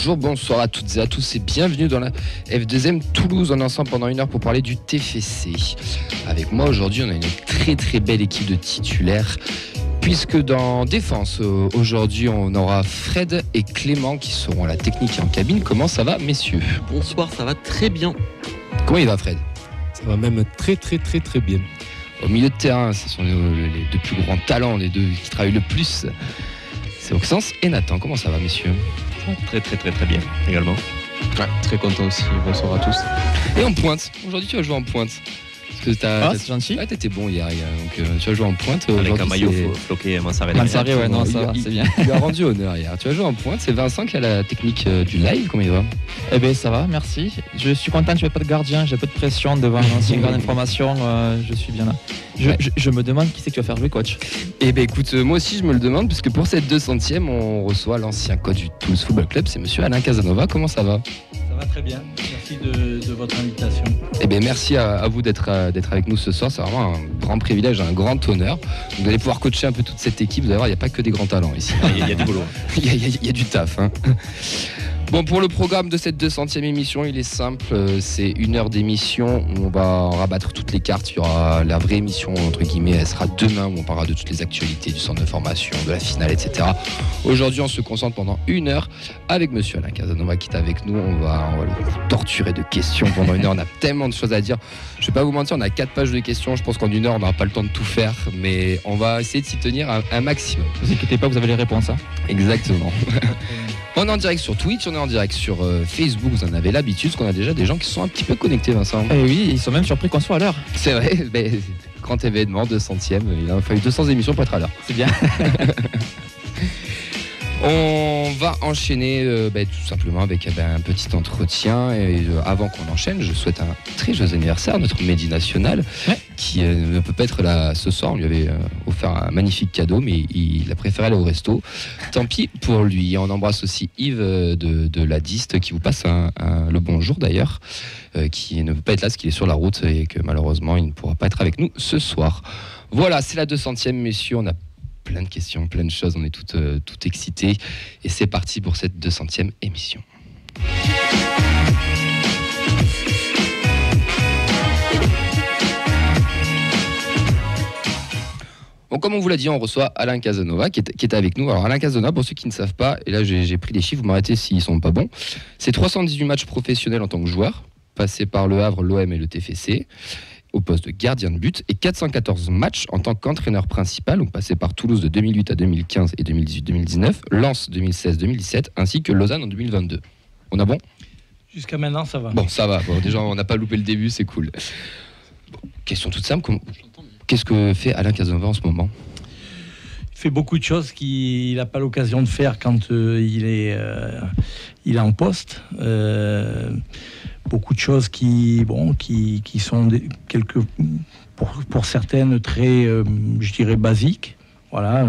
Bonjour, bonsoir à toutes et à tous et bienvenue dans la F2M Toulouse. On est ensemble pendant 1 heure pour parler du TFC. Avec moi aujourd'hui, on a une très très belle équipe de titulaires. Puisque dans défense, aujourd'hui, on aura Fred et Clément qui seront à la technique et en cabine. Comment ça va, messieurs ? Bonsoir, ça va très bien. Comment il va, Fred ? Ça va même très bien. Au milieu de terrain, ce sont les deux plus grands talents, les deux qui travaillent le plus. C'est Oxens et Nathan. Comment ça va, messieurs ? Très bien également. Ouais, très content aussi. Bonsoir à tous. Et en pointe. Aujourd'hui, tu vas jouer en pointe. Parce que c'est gentil. Ah, t'étais bon hier. Donc tu vas jouer en pointe. Avec un maillot floqué, Mansaré, ouais, non, ça va, c'est bien. Tu as rendu honneur hier. Tu vas jouer en pointe. C'est Vincent qui a la technique du live. Comment il va ? Eh bien, ça va, merci. Je suis content, je n'ai pas de gardien, j'ai peu de pression devant l'ancienne grande information. Je suis bien là. Je me demande qui c'est que tu vas faire jouer, coach. Eh bien, écoute, moi aussi, je me le demande, puisque pour cette 200e, on reçoit l'ancien coach du Toulouse Football Club. C'est monsieur Alain Casanova. Comment ça va ? Ça va très bien. Merci de votre invitation. Eh bien, merci à vous d'être avec nous ce soir. C'est vraiment un grand privilège, un grand honneur. Vous allez pouvoir coacher un peu toute cette équipe. Vous allez voir, il n'y a pas que des grands talents ici. Il y a du boulot. Il y a du taf. Hein. Bon, pour le programme de cette 200e émission, il est simple. C'est 1 heure d'émission où on va rabattre toutes les cartes. Il y aura la vraie émission, entre guillemets. Elle sera demain où on parlera de toutes les actualités du centre de formation, de la finale, etc. Aujourd'hui, on se concentre pendant 1 heure avec monsieur Alain Casanova qui est avec nous. On va le torturer de questions pendant 1 heure. On a tellement de choses à dire. Je ne vais pas vous mentir, on a 4 pages de questions. Je pense qu'en 1 heure, on n'aura pas le temps de tout faire. Mais on va essayer de s'y tenir un maximum. Ne vous inquiétez pas, vous avez les réponses. Hein. Exactement. On est en direct sur Twitch, on est en direct sur Facebook, vous en avez l'habitude, parce qu'on a déjà des gens qui sont un petit peu connectés, Vincent. Eh oui, ils sont même surpris qu'on soit à l'heure. C'est vrai, mais grand événement, 200e, il a fallu 200 émissions pour être à l'heure. C'est bien. On va enchaîner tout simplement avec un petit entretien. Et avant qu'on enchaîne, je souhaite un très joyeux anniversaire à notre Mehdi National, qui ne peut pas être là ce soir. On lui avait offert un magnifique cadeau, mais il a préféré aller au resto. Tant pis pour lui. On embrasse aussi Yves de la Diste, qui vous passe le bonjour d'ailleurs, qui ne peut pas être là parce qu'il est sur la route et que malheureusement il ne pourra pas être avec nous ce soir. Voilà, c'est la 200e, messieurs. On a plein de questions, plein de choses, on est tout excités et c'est parti pour cette 200e émission. Bon, comme on vous l'a dit, on reçoit Alain Casanova qui est avec nous. Alors Alain Casanova, pour ceux qui ne savent pas, et là j'ai pris les chiffres, vous m'arrêtez s'ils ne sont pas bons, c'est 318 matchs professionnels en tant que joueur, passé par le Havre, l'OM et le TFC, au poste de gardien de but, et 414 matchs en tant qu'entraîneur principal, donc passé par Toulouse de 2008 à 2015 et 2018-2019, Lens 2016-2017, ainsi que Lausanne en 2022. On a bon ? Jusqu'à maintenant, ça va. Bon, ça va. Bon, déjà, on n'a pas loupé le début, c'est cool. Bon, question toute simple, qu'est-ce que fait Alain Casanova en ce moment ? Il fait beaucoup de choses qu'il n'a pas l'occasion de faire quand il est en poste. Beaucoup de choses qui sont pour certaines très, je dirais, basiques. Voilà,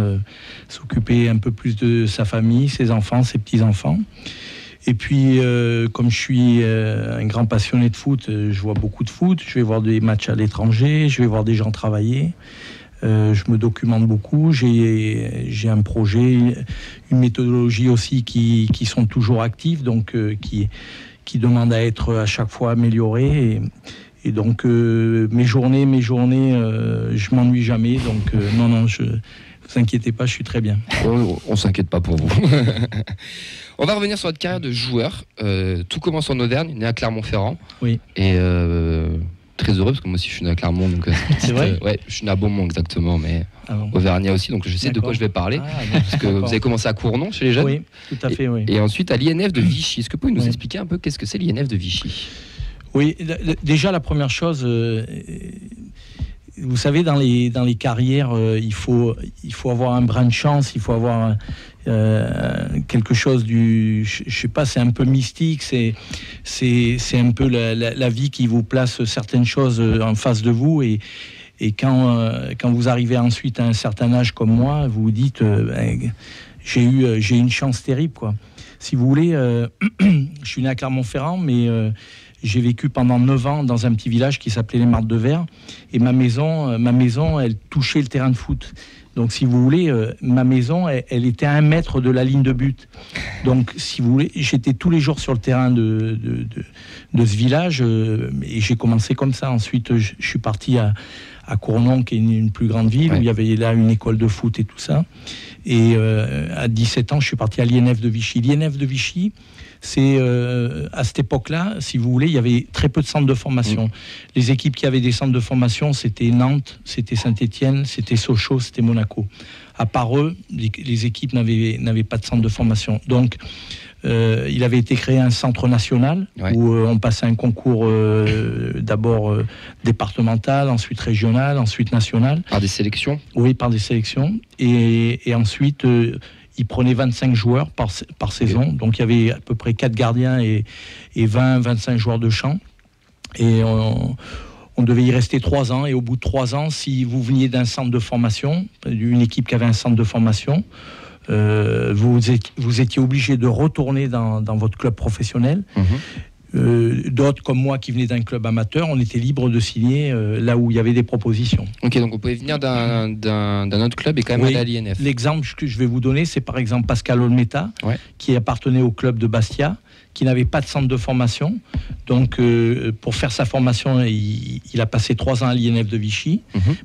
s'occuper un peu plus de sa famille, ses enfants, ses petits-enfants. Et puis, comme je suis un grand passionné de foot, je vois beaucoup de foot. Je vais voir des matchs à l'étranger, je vais voir des gens travailler. Je me documente beaucoup. J'ai un projet, une méthodologie aussi qui sont toujours actives, donc qui demande à être à chaque fois améliorée. Et donc, mes journées, je m'ennuie jamais. Donc, non, ne vous inquiétez pas, je suis très bien. On s'inquiète pas pour vous. On va revenir sur votre carrière de joueur. Tout commence en Auvergne, né à Clermont-Ferrand. Oui. Et très heureux, parce que moi aussi je suis né à Clermont. Donc, c'est vrai ? Ouais, je suis né à Beaumont exactement, mais Auvergnat aussi. Donc je sais de quoi je vais parler. Parce que vous avez commencé à Cournon chez les jeunes. Oui, tout à fait, oui. Et ensuite à l'INF de Vichy. Est-ce que vous pouvez nous expliquer un peu qu'est-ce que c'est l'INF de Vichy ? Oui, déjà la première chose, vous savez, dans les carrières, il faut avoir un brin de chance, il faut avoir quelque chose je sais pas, c'est un peu mystique, c'est un peu la vie qui vous place certaines choses en face de vous et quand vous arrivez ensuite à un certain âge comme moi, vous vous dites j'ai une chance terrible, quoi. Si vous voulez, je suis né à Clermont-Ferrand, mais j'ai vécu pendant 9 ans dans un petit village qui s'appelait les Martres de Verre, et ma maison, elle touchait le terrain de foot. Donc, si vous voulez, ma maison, elle était à 1 mètre de la ligne de but. Donc, si vous voulez, j'étais tous les jours sur le terrain de ce village et j'ai commencé comme ça. Ensuite, je suis parti à Cournon, qui est une plus grande ville, où il y avait là une école de foot et tout ça. Et à 17 ans, je suis parti à l'INF de Vichy. L'INF de Vichy, c'est à cette époque-là, si vous voulez, il y avait très peu de centres de formation. Les équipes qui avaient des centres de formation, c'était Nantes, c'était Saint-Étienne, c'était Sochaux, c'était Monaco. À part eux, les équipes n'avaient pas de centre de formation. Donc, il avait été créé un centre national où on passait un concours d'abord départemental, ensuite régional, ensuite national. Par des sélections ? Oui, par des sélections. Et ensuite, il prenait 25 joueurs par saison. Donc il y avait à peu près 4 gardiens et 20-25 joueurs de champ. Et on devait y rester 3 ans. Et au bout de 3 ans, si vous veniez d'un centre de formation, d'une équipe qui avait un centre de formation, vous étiez obligé de retourner dans votre club professionnel. D'autres comme moi qui venaient d'un club amateur, on était libre de signer là où il y avait des propositions. Ok, donc on pouvait venir d'un autre club et quand même aller à l'INF. L'exemple que je vais vous donner, c'est par exemple Pascal Olmeta, qui appartenait au club de Bastia, qui n'avait pas de centre de formation. Donc pour faire sa formation, il a passé 3 ans à l'INF de Vichy.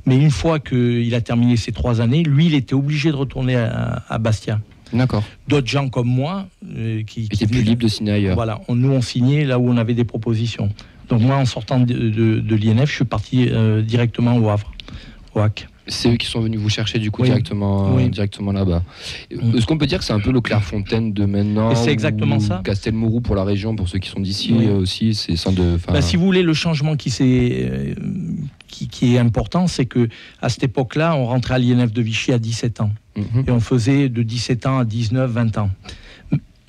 Mais une fois qu'il a terminé ces 3 années, lui, il était obligé de retourner à Bastia. D'accord. D'autres gens comme moi qui étaient plus libres de signer ailleurs. Voilà, nous on signait là où on avait des propositions. Donc moi, en sortant de l'INF, je suis parti directement au Havre, au HAC. C'est eux qui sont venus vous chercher du coup directement là-bas. Est-ce qu'on peut dire que c'est un peu le Clairefontaine de maintenant? Et c'est exactement ça. Castelmourou pour la région, pour ceux qui sont d'ici aussi, c'est sans de. Si vous voulez, le changement qui est important, c'est que à cette époque-là, on rentrait à l'INF de Vichy à 17 ans. Et on faisait de 17 ans à 19, 20 ans.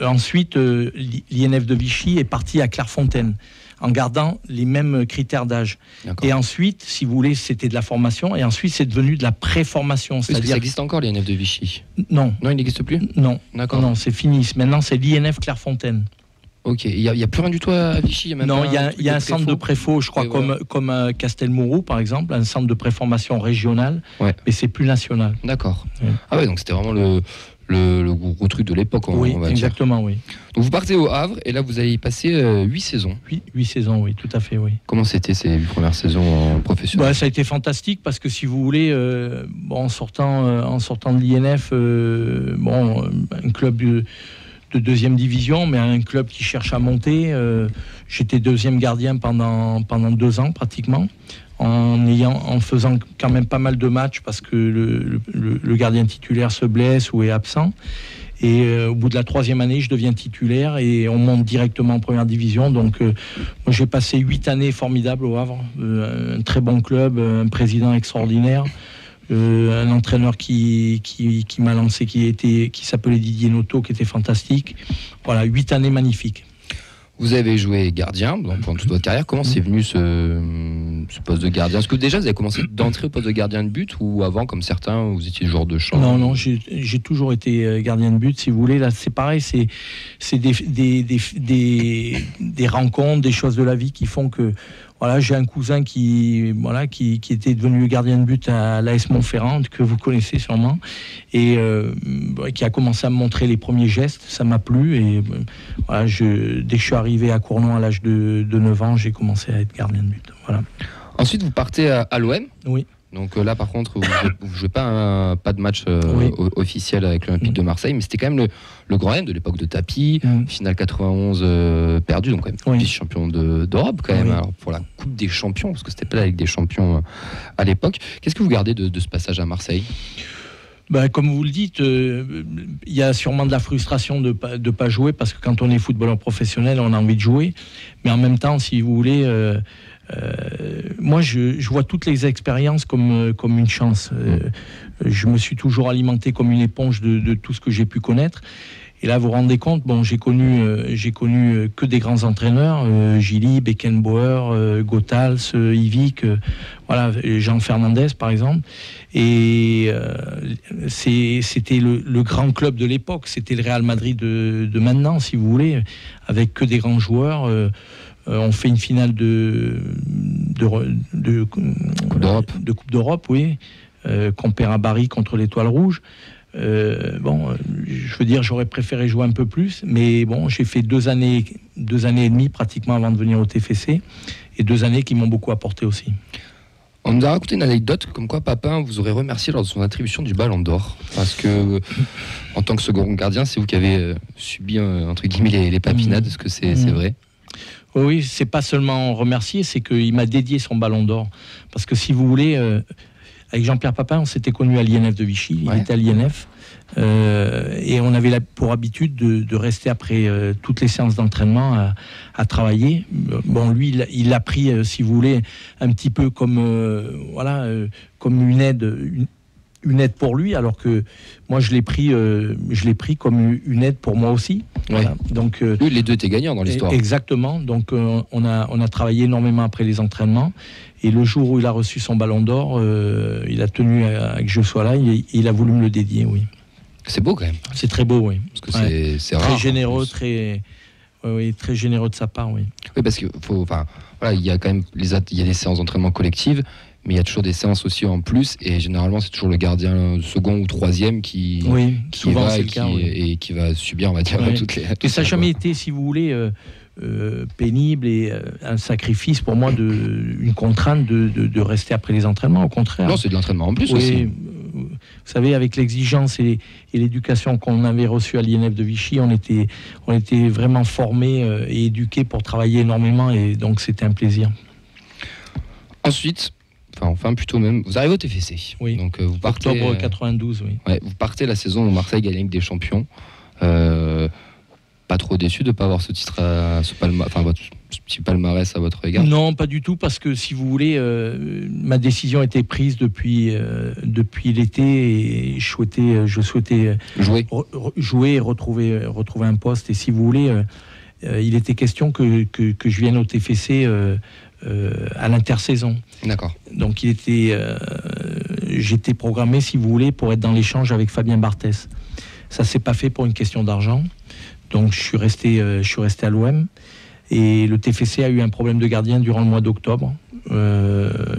Ensuite, l'INF de Vichy est parti à Clairefontaine, en gardant les mêmes critères d'âge. Et ensuite, si vous voulez, c'était de la formation, et ensuite c'est devenu de la préformation. Est-ce que ça existe encore, l'INF de Vichy? Non. Non, il n'existe plus? Non. D'accord. Non, c'est fini. Maintenant, c'est l'INF Clairefontaine. Ok, il n'y a plus rien du tout à Vichy? Non, il y a un centre de préfo, je crois, comme à Castelmourou, par exemple, un centre de préformation régional, mais c'est plus national. D'accord. Ah ouais, donc c'était vraiment le gros truc de l'époque, on va exactement, dire. Donc vous partez au Havre, et là vous allez y passer 8 saisons. 8 saisons, oui, tout à fait, oui. Comment c'était ces 8 premières saisons professionnelles? Ça a été fantastique, parce que si vous voulez, en sortant de l'INF, un club de 2e division, mais un club qui cherche à monter. J'étais 2e gardien pendant 2 ans pratiquement, en faisant quand même pas mal de matchs parce que le gardien titulaire se blesse ou est absent. Et au bout de la 3e année, je deviens titulaire et on monte directement en 1re division. Donc moi, j'ai passé 8 années formidables au Havre, un très bon club, un président extraordinaire. Un entraîneur qui m'a lancé, qui s'appelait Didier Noto, qui était fantastique. Voilà, 8 années magnifiques. Vous avez joué gardien pendant toute votre carrière. Comment c'est venu ce poste de gardien? Est-ce que déjà vous avez commencé d'entrer au poste de gardien de but, ou avant, comme certains, vous étiez joueur de champ? Non, j'ai toujours été gardien de but, si vous voulez. Là, c'est pareil, c'est des rencontres, des choses de la vie qui font que... Voilà, j'ai un cousin qui était devenu gardien de but à l'AS Montferrand, que vous connaissez sûrement, et qui a commencé à me montrer les premiers gestes. Ça m'a plu, et dès que je suis arrivé à Cournon à l'âge de 9 ans, j'ai commencé à être gardien de but. Voilà. Ensuite, vous partez à l'OM. Oui. Donc là, par contre, vous ne jouez pas de match officiel avec l'Olympique de Marseille, mais c'était quand même le grand M de l'époque de Tapie, finale 91 perdue, donc quand même vice-champion d'Europe quand même, alors pour la Coupe des Champions, parce que c'était pas la Ligue des Champions à l'époque. Qu'est-ce que vous gardez de ce passage à Marseille? Comme vous le dites, il y a sûrement de la frustration de pas jouer, parce que quand on est footballeur professionnel, on a envie de jouer, mais en même temps, si vous voulez... moi, je vois toutes les expériences comme une chance. Je me suis toujours alimenté comme une éponge de tout ce que j'ai pu connaître. Et là, vous vous rendez compte, j'ai connu que des grands entraîneurs, Gilly, Beckenbauer, Gothals, Yvick, Jean Fernandez par exemple. Et c'était le grand club de l'époque. C'était le Real Madrid de maintenant, si vous voulez, avec que des grands joueurs. On fait une finale de Coupe d'Europe, oui. qu'on perd à Bari contre l'Étoile Rouge. Je veux dire, j'aurais préféré jouer un peu plus, mais bon, j'ai fait 2 années et demie pratiquement avant de venir au TFC, et 2 années qui m'ont beaucoup apporté aussi. On nous a raconté une anecdote comme quoi Papin vous aurait remercié lors de son attribution du Ballon d'Or. Parce que, en tant que second gardien, c'est vous qui avez subi, entre guillemets, les papinades. Est-ce que c'est vrai? Oui, c'est pas seulement remercier, c'est qu'il m'a dédié son Ballon d'Or. Parce que si vous voulez, avec Jean-Pierre Papin, on s'était connus à l'INF de Vichy. Il était à l'INF. Et on avait pour habitude de rester après toutes les séances d'entraînement à travailler. Bon, lui, il l'a pris, si vous voulez, un petit peu comme comme une aide pour lui, alors que moi je l'ai pris comme une aide pour moi aussi. Voilà. Donc les deux étaient gagnants dans l'histoire. Exactement. Donc on a travaillé énormément après les entraînements. Et le jour où il a reçu son Ballon d'Or, il a tenu à que je sois là. Il a voulu me le dédier, oui. C'est beau quand même. C'est très beau, oui. Parce que c'est rare. Très généreux, très généreux de sa part, oui. Oui, parce que il y a quand même il y a des séances d'entraînement collectives, mais il y a toujours des séances aussi en plus, et généralement c'est toujours le gardien second ou troisième qui va et qui va subir, on va dire, toutes les. Et ça n'a jamais été, si vous voulez, pénible et un sacrifice pour moi, une contrainte de rester après les entraînements, au contraire. Non, c'est de l'entraînement en plus aussi. Vous savez, avec l'exigence et l'éducation qu'on avait reçue à l'INF de Vichy, on était vraiment formés et éduqués pour travailler énormément, et donc c'était un plaisir. Ensuite, plutôt même, vous arrivez au TFC. Oui. Donc vous partez. Octobre 92, oui. Ouais, vous partez la saison où Marseille gagne la Ligue des Champions. Pas trop déçu de ne pas avoir ce titre, votre petit palmarès à votre égard? Non, pas du tout, parce que si vous voulez, ma décision était prise depuis l'été, et je souhaitais jouer et retrouver un poste. Et si vous voulez, il était question que je vienne au TFC à l'intersaison. D'accord. Donc j'étais programmé, si vous voulez, pour être dans l'échange avec Fabien Barthès. Ça s'est pas fait pour une question d'argent. Donc je suis resté à l'OM, et le TFC a eu un problème de gardien durant le mois d'octobre.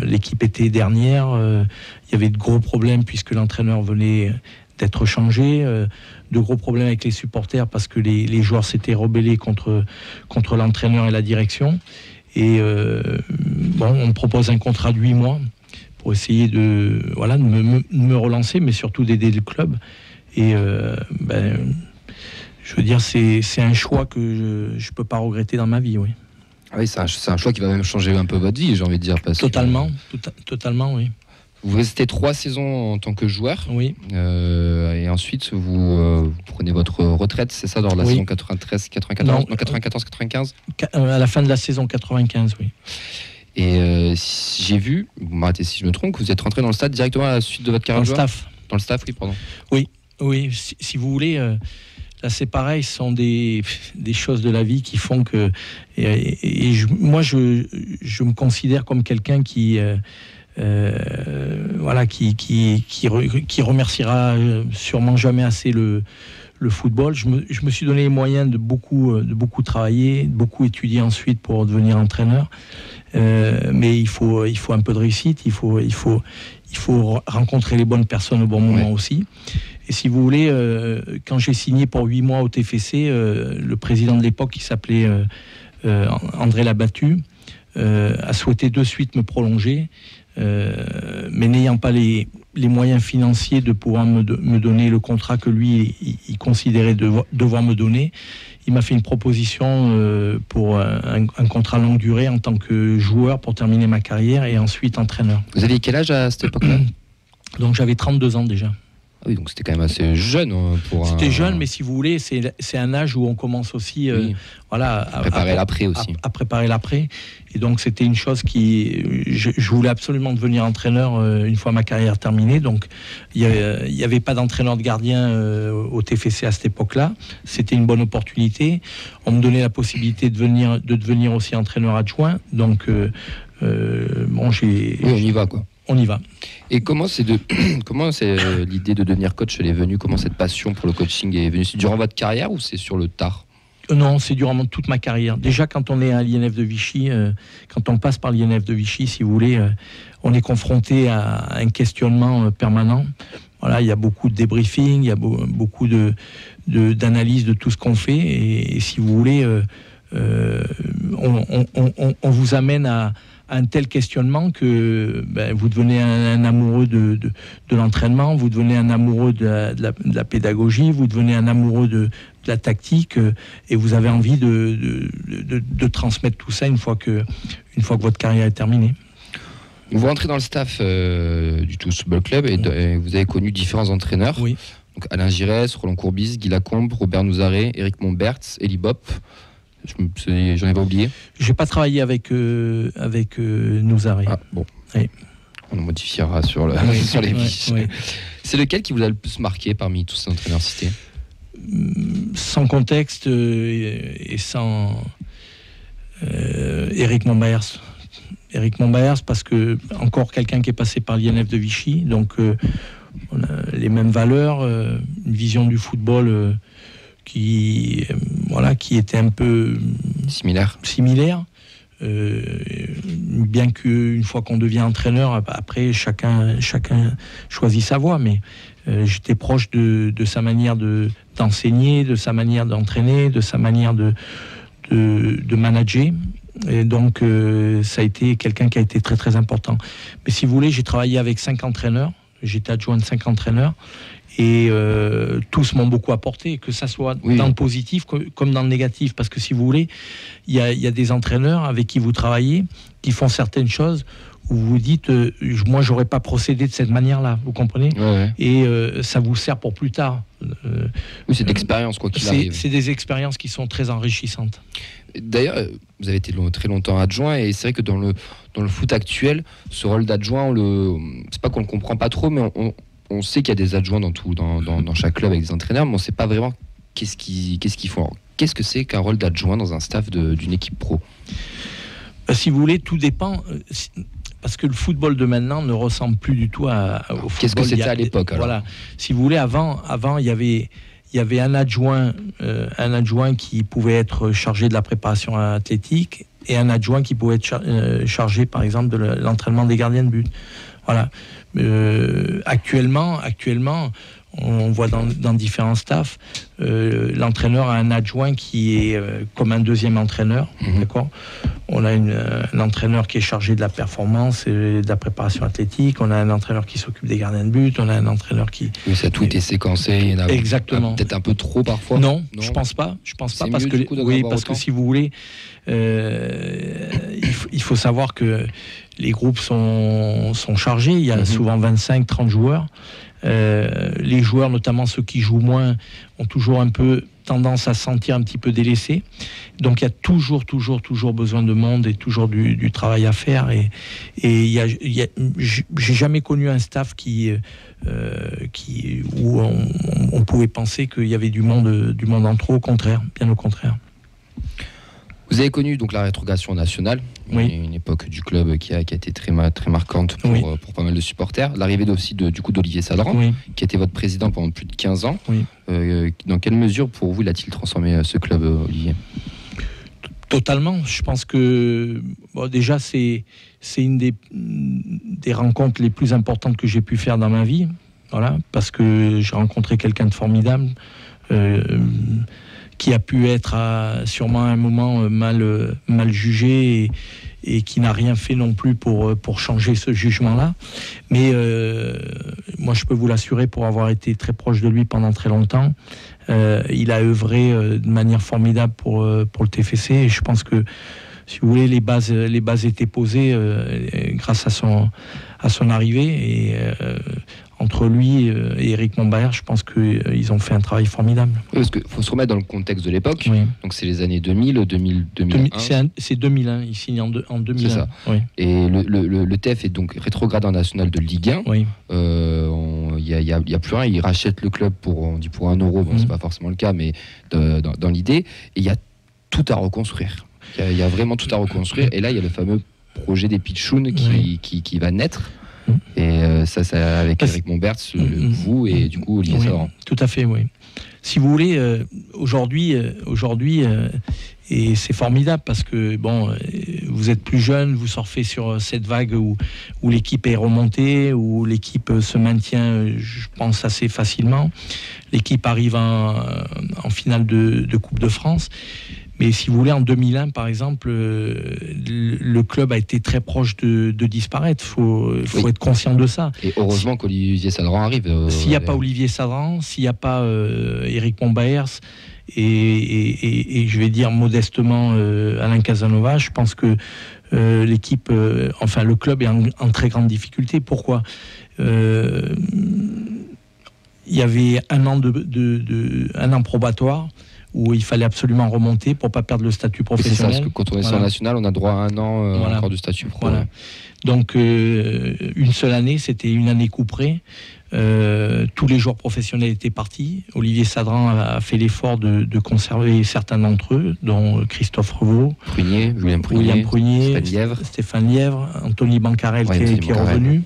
L'équipe était dernière, il y avait de gros problèmes puisque l'entraîneur venait d'être changé, de gros problèmes avec les supporters parce que les joueurs s'étaient rebellés contre l'entraîneur et la direction. Et on me propose un contrat de 8 mois pour essayer de me relancer, mais surtout d'aider le club. Et je veux dire, c'est un choix que je ne peux pas regretter dans ma vie, oui. Ah oui, c'est un choix qui va même changer un peu votre vie, j'ai envie de dire. Totalement, oui. Vous restez 3 saisons en tant que joueur. Oui. Et ensuite, vous prenez votre retraite, c'est ça, dans la saison 94-95 à la fin de la saison 95, oui. Et j'ai vu, vous m'arrêtez si je me trompe, que vous êtes rentré dans le stade directement à la suite de votre carrière de joueur. Dans le staff, oui, pardon. Oui, si vous voulez, là c'est pareil, ce sont des choses de la vie qui font que... Moi, je me considère comme quelqu'un qui remerciera sûrement jamais assez le football. Je me suis donné les moyens de beaucoup travailler, de beaucoup étudier ensuite pour devenir entraîneur. Mais il faut un peu de réussite, il faut rencontrer les bonnes personnes au bon moment aussi. Et si vous voulez, quand j'ai signé pour 8 mois au TFC, le président de l'époque, qui s'appelait André Labattu, a souhaité de suite me prolonger, mais n'ayant pas les moyens financiers de pouvoir me donner le contrat que lui il considérait devoir me donner, il m'a fait une proposition pour un contrat longue durée en tant que joueur pour terminer ma carrière, et ensuite entraîneur. Vous aviez quel âge à cette époque-là? Donc j'avais 32 ans déjà. Ah oui, donc c'était quand même assez jeune C'était jeune, mais si vous voulez, c'est un âge où on commence aussi à préparer l'après aussi. À préparer l'après. Et donc c'était une chose je voulais absolument devenir entraîneur une fois ma carrière terminée. Donc il y avait pas d'entraîneur de gardien au TFC à cette époque-là. C'était une bonne opportunité. On me donnait la possibilité de devenir aussi entraîneur adjoint. Donc on y va quoi. On y va. Et comment l'idée de devenir coach elle est venue? Comment cette passion pour le coaching est venue? C'est durant votre carrière ou c'est sur le tard? Non, c'est durant toute ma carrière. Déjà, quand on est à l'INF de Vichy, quand on passe par l'INF de Vichy, si vous voulez, on est confronté à un questionnement permanent. Voilà, il y a beaucoup de débriefing, il y a beaucoup d'analyse de tout ce qu'on fait. Et si vous voulez, on vous amène à un tel questionnement que vous devenez un amoureux de l'entraînement, vous devenez un amoureux de la pédagogie, vous devenez un amoureux de la tactique, et vous avez envie de transmettre tout ça une fois que votre carrière est terminée. Vous rentrez dans le staff du Toulouse Football Club et vous avez connu différents entraîneurs. Oui. Donc Alain Giresse, Roland Courbis, Guy Lacombe, Robert Nouzaret, Éric Monberts, Eli Bop. J'en ai pas oublié. J'ai pas travaillé avec Nouzaret. Ah, bon. Oui. On modifiera sur les fiches. Oui. C'est lequel qui vous a le plus marqué parmi tous ces entraîneurs cités? Sans contexte et sans Éric Monberts. Éric Monberts, parce que encore quelqu'un qui est passé par l'INF de Vichy, donc on a les mêmes valeurs, une vision du football qui était un peu similaire. Bien qu'une fois qu'on devient entraîneur, après chacun choisit sa voie, mais j'étais proche de sa manière d'enseigner, de sa manière d'entraîner, de sa manière de manager. Et donc ça a été quelqu'un qui a été très très important. Mais si vous voulez, j'ai travaillé avec 5 entraîneurs, j'étais adjoint de 5 entraîneurs, et tous m'ont beaucoup apporté, que ça soit dans le positif comme dans le négatif, parce que si vous voulez, il y a des entraîneurs avec qui vous travaillez qui font certaines choses où vous dites moi j'aurais pas procédé de cette manière-là, vous comprenez? Et ça vous sert pour plus tard. Oui, c'est d'expérience quoi qu'il arrive. C'est des expériences qui sont très enrichissantes. D'ailleurs, vous avez été très longtemps adjoint, et c'est vrai que dans le foot actuel, ce rôle d'adjoint, c'est pas qu'on le comprend pas trop, mais on sait qu'il y a des adjoints dans chaque club avec des entraîneurs, mais on ne sait pas vraiment qu'est-ce qu'ils font. Alors, qu'est-ce que c'est qu'un rôle d'adjoint dans un staff d'une équipe pro? Si vous voulez, tout dépend. Parce que le football de maintenant ne ressemble plus du tout au football. Qu'est-ce que c'était à l'époque alors? Voilà. Si vous voulez, avant il y avait un adjoint qui pouvait être chargé de la préparation athlétique, et un adjoint qui pouvait être chargé, par exemple, de l'entraînement des gardiens de but. Voilà. Actuellement, on voit dans différents staffs, l'entraîneur a un adjoint qui est comme un deuxième entraîneur, d'accord. On a un entraîneur qui est chargé de la performance et de la préparation athlétique. On a un entraîneur qui s'occupe des gardiens de but. On a un entraîneur qui... Oui, ça a tout été séquencé. Il y en a exactement. Peut-être un peu trop parfois. Non, je pense pas. Parce que si vous voulez, il faut savoir que les groupes sont chargés. Il y a souvent 25-30 joueurs. Les joueurs, notamment ceux qui jouent moins, ont toujours un peu tendance à se sentir un petit peu délaissés. Donc il y a toujours besoin de monde et toujours du travail à faire. Et j'ai jamais connu un staff où on pouvait penser qu'il y avait du monde en trop. Au contraire, bien au contraire. Vous avez connu donc la rétrogradation nationale, une époque du club qui a été très marquante pour pas mal de supporters. L'arrivée aussi d'Olivier Sadran, qui était votre président pendant plus de 15 ans. Dans quelle mesure pour vous a-t-il transformé ce club, Olivier? Totalement. Je pense que déjà c'est une des rencontres les plus importantes que j'ai pu faire dans ma vie. Voilà, parce que j'ai rencontré quelqu'un de formidable. Qui a pu être sûrement à un moment mal jugé et qui n'a rien fait non plus pour changer ce jugement-là. Mais moi, je peux vous l'assurer, pour avoir été très proche de lui pendant très longtemps, il a œuvré de manière formidable pour le TFC. Et je pense que, si vous voulez, les bases étaient posées grâce à son arrivée. Et entre lui et Éric Monberts, je pense qu'ils ont fait un travail formidable. Oui, parce qu'il faut se remettre dans le contexte de l'époque. Donc c'est les années 2000, 2001. C'est 2001, il signe en 2001. C'est ça. Et le TF est donc rétrograde en national de Ligue 1. Il y a plus rien, il rachète le club pour 1 euro. Bon, c'est pas forcément le cas, mais dans l'idée. Et il y a tout à reconstruire. Il y a vraiment tout à reconstruire. Et là, il y a le fameux projet des Pitchouns qui va naître. Et ça avec Eric Monberts, vous et du coup Olivier Sadran. Tout à fait, oui. Si vous voulez, aujourd'hui, et c'est formidable parce que vous êtes plus jeune, vous surfez sur cette vague où l'équipe est remontée, où l'équipe se maintient, je pense, assez facilement. L'équipe arrive en finale de Coupe de France. Mais si vous voulez, en 2001, par exemple, le club a été très proche de disparaître. Faut être conscient de ça. Et heureusement qu'Olivier Sadran arrive. S'il n'y a pas Olivier Sadran, s'il n'y a pas Eric Monbaers et je vais dire modestement Alain Casanova, je pense que l'équipe, le club est en très grande difficulté. Pourquoi ? Il y avait un an probatoire où il fallait absolument remonter pour ne pas perdre le statut professionnel. C'est ça, parce que quand on est sur national, on a droit à un an encore du statut pro. Voilà. Donc, une seule année, c'était une année couperée. Tous les joueurs professionnels étaient partis. Olivier Sadran a fait l'effort de conserver certains d'entre eux, dont Christophe Revaux, William Prunier, Stéphane Lièvre, Anthony Bancarel qui est revenu.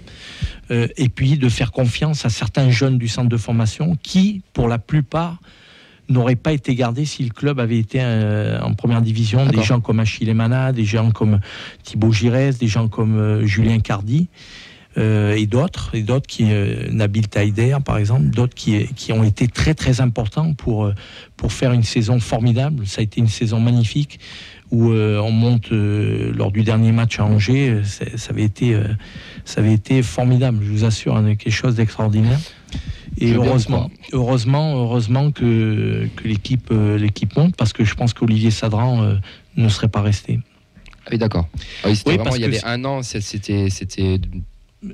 Et puis de faire confiance à certains jeunes du centre de formation qui, pour la plupart, n'aurait pas été gardé si le club avait été en première division. D'accord. Des gens comme Achille Emana, des gens comme Thibaut Giresse, des gens comme Julien Cardi et d'autres qui Nabil Taïder par exemple, d'autres qui ont été très très importants pour faire une saison formidable. Ça a été une saison magnifique où on monte lors du dernier match à Angers. Ça avait été formidable, je vous assure, quelque chose d'extraordinaire. Et heureusement que l'équipe monte, parce que je pense qu'Olivier Sadran ne serait pas resté. Ah oui, d'accord. Ah oui, il y avait un an, c'était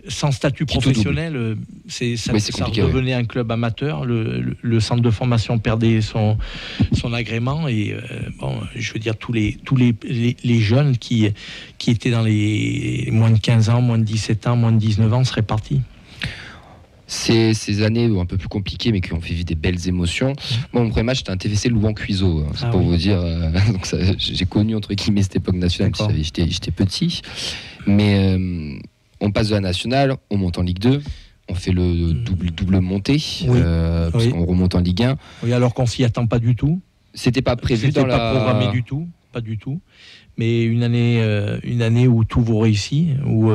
sans statut professionnel, ça redevenait un club amateur. Le centre de formation perdait son agrément et je veux dire tous les jeunes qui étaient dans les moins de 15 ans, moins de 17 ans, moins de 19 ans seraient partis. Ces années un peu plus compliquées mais qui ont fait vivre des belles émotions. Moi, mon premier match c'était un TFC Louvain-Cuiseaux, c'est pour vous dire. Donc j'ai connu entre guillemets cette époque nationale. J'étais petit, mais on passe de la nationale, on monte en Ligue 2, on fait le double montée, parce qu'on remonte en Ligue 1. Oui, alors qu'on s'y attend pas du tout. C'était pas prévu pas programmé du tout, pas du tout. Mais une année où tout vous réussit, où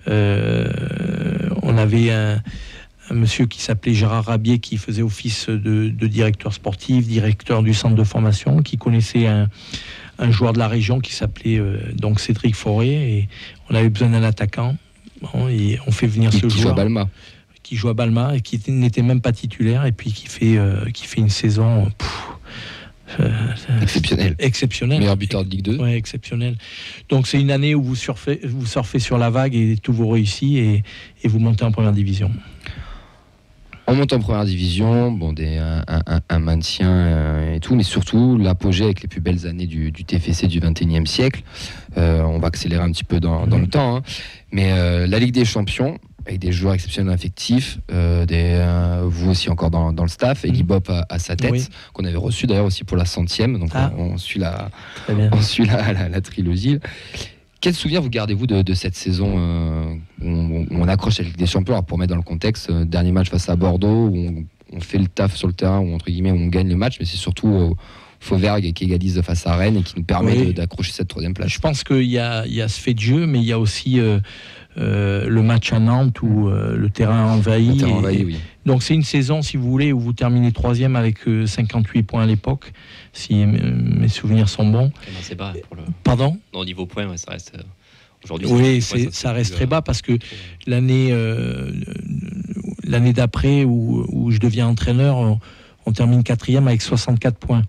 on avait un monsieur qui s'appelait Gérard Rabier qui faisait office de directeur sportif, directeur du centre de formation, qui connaissait un joueur de la région qui s'appelait donc Cédric Forêt, et on avait besoin d'un attaquant. Et on fait venir ce joueur qui joue à Balma et qui n'était même pas titulaire, et puis qui fait une saison exceptionnel. Meilleur buteur de Ligue 2. Ouais, exceptionnel. Donc c'est une année où vous surfez sur la vague et tout vous réussit et vous montez en première division. On monte en première division, un maintien et tout, mais surtout l'apogée avec les plus belles années du TFC du 21e siècle. On va accélérer un petit peu dans le temps, mais la Ligue des Champions, avec des joueurs exceptionnels affectifs, vous aussi encore dans le staff, Eli Bop à sa tête, qu'on avait reçu d'ailleurs aussi pour la 100e, donc on suit la trilogie. Quel souvenir vous gardez-vous de cette saison où on accroche la Ligue des Champions? Alors pour mettre dans le contexte, dernier match face à Bordeaux, où on fait le taf sur le terrain, où entre guillemets on gagne le match, mais c'est surtout Fauvergue qui égalise face à Rennes et qui nous permet d'accrocher cette troisième place. Je pense qu'il y a ce fait de jeu, mais il y a aussi le match à Nantes où le terrain envahi. Oui. Donc c'est une saison, si vous voulez, où vous terminez troisième avec 58 points à l'époque, si mes souvenirs sont bons. Non, c'est bas pour le... Pardon ? Non, au niveau points, ça reste... Aujourd'hui, oui, ça reste très bas parce que l'année d'après où je deviens entraîneur, on termine quatrième avec 64 points.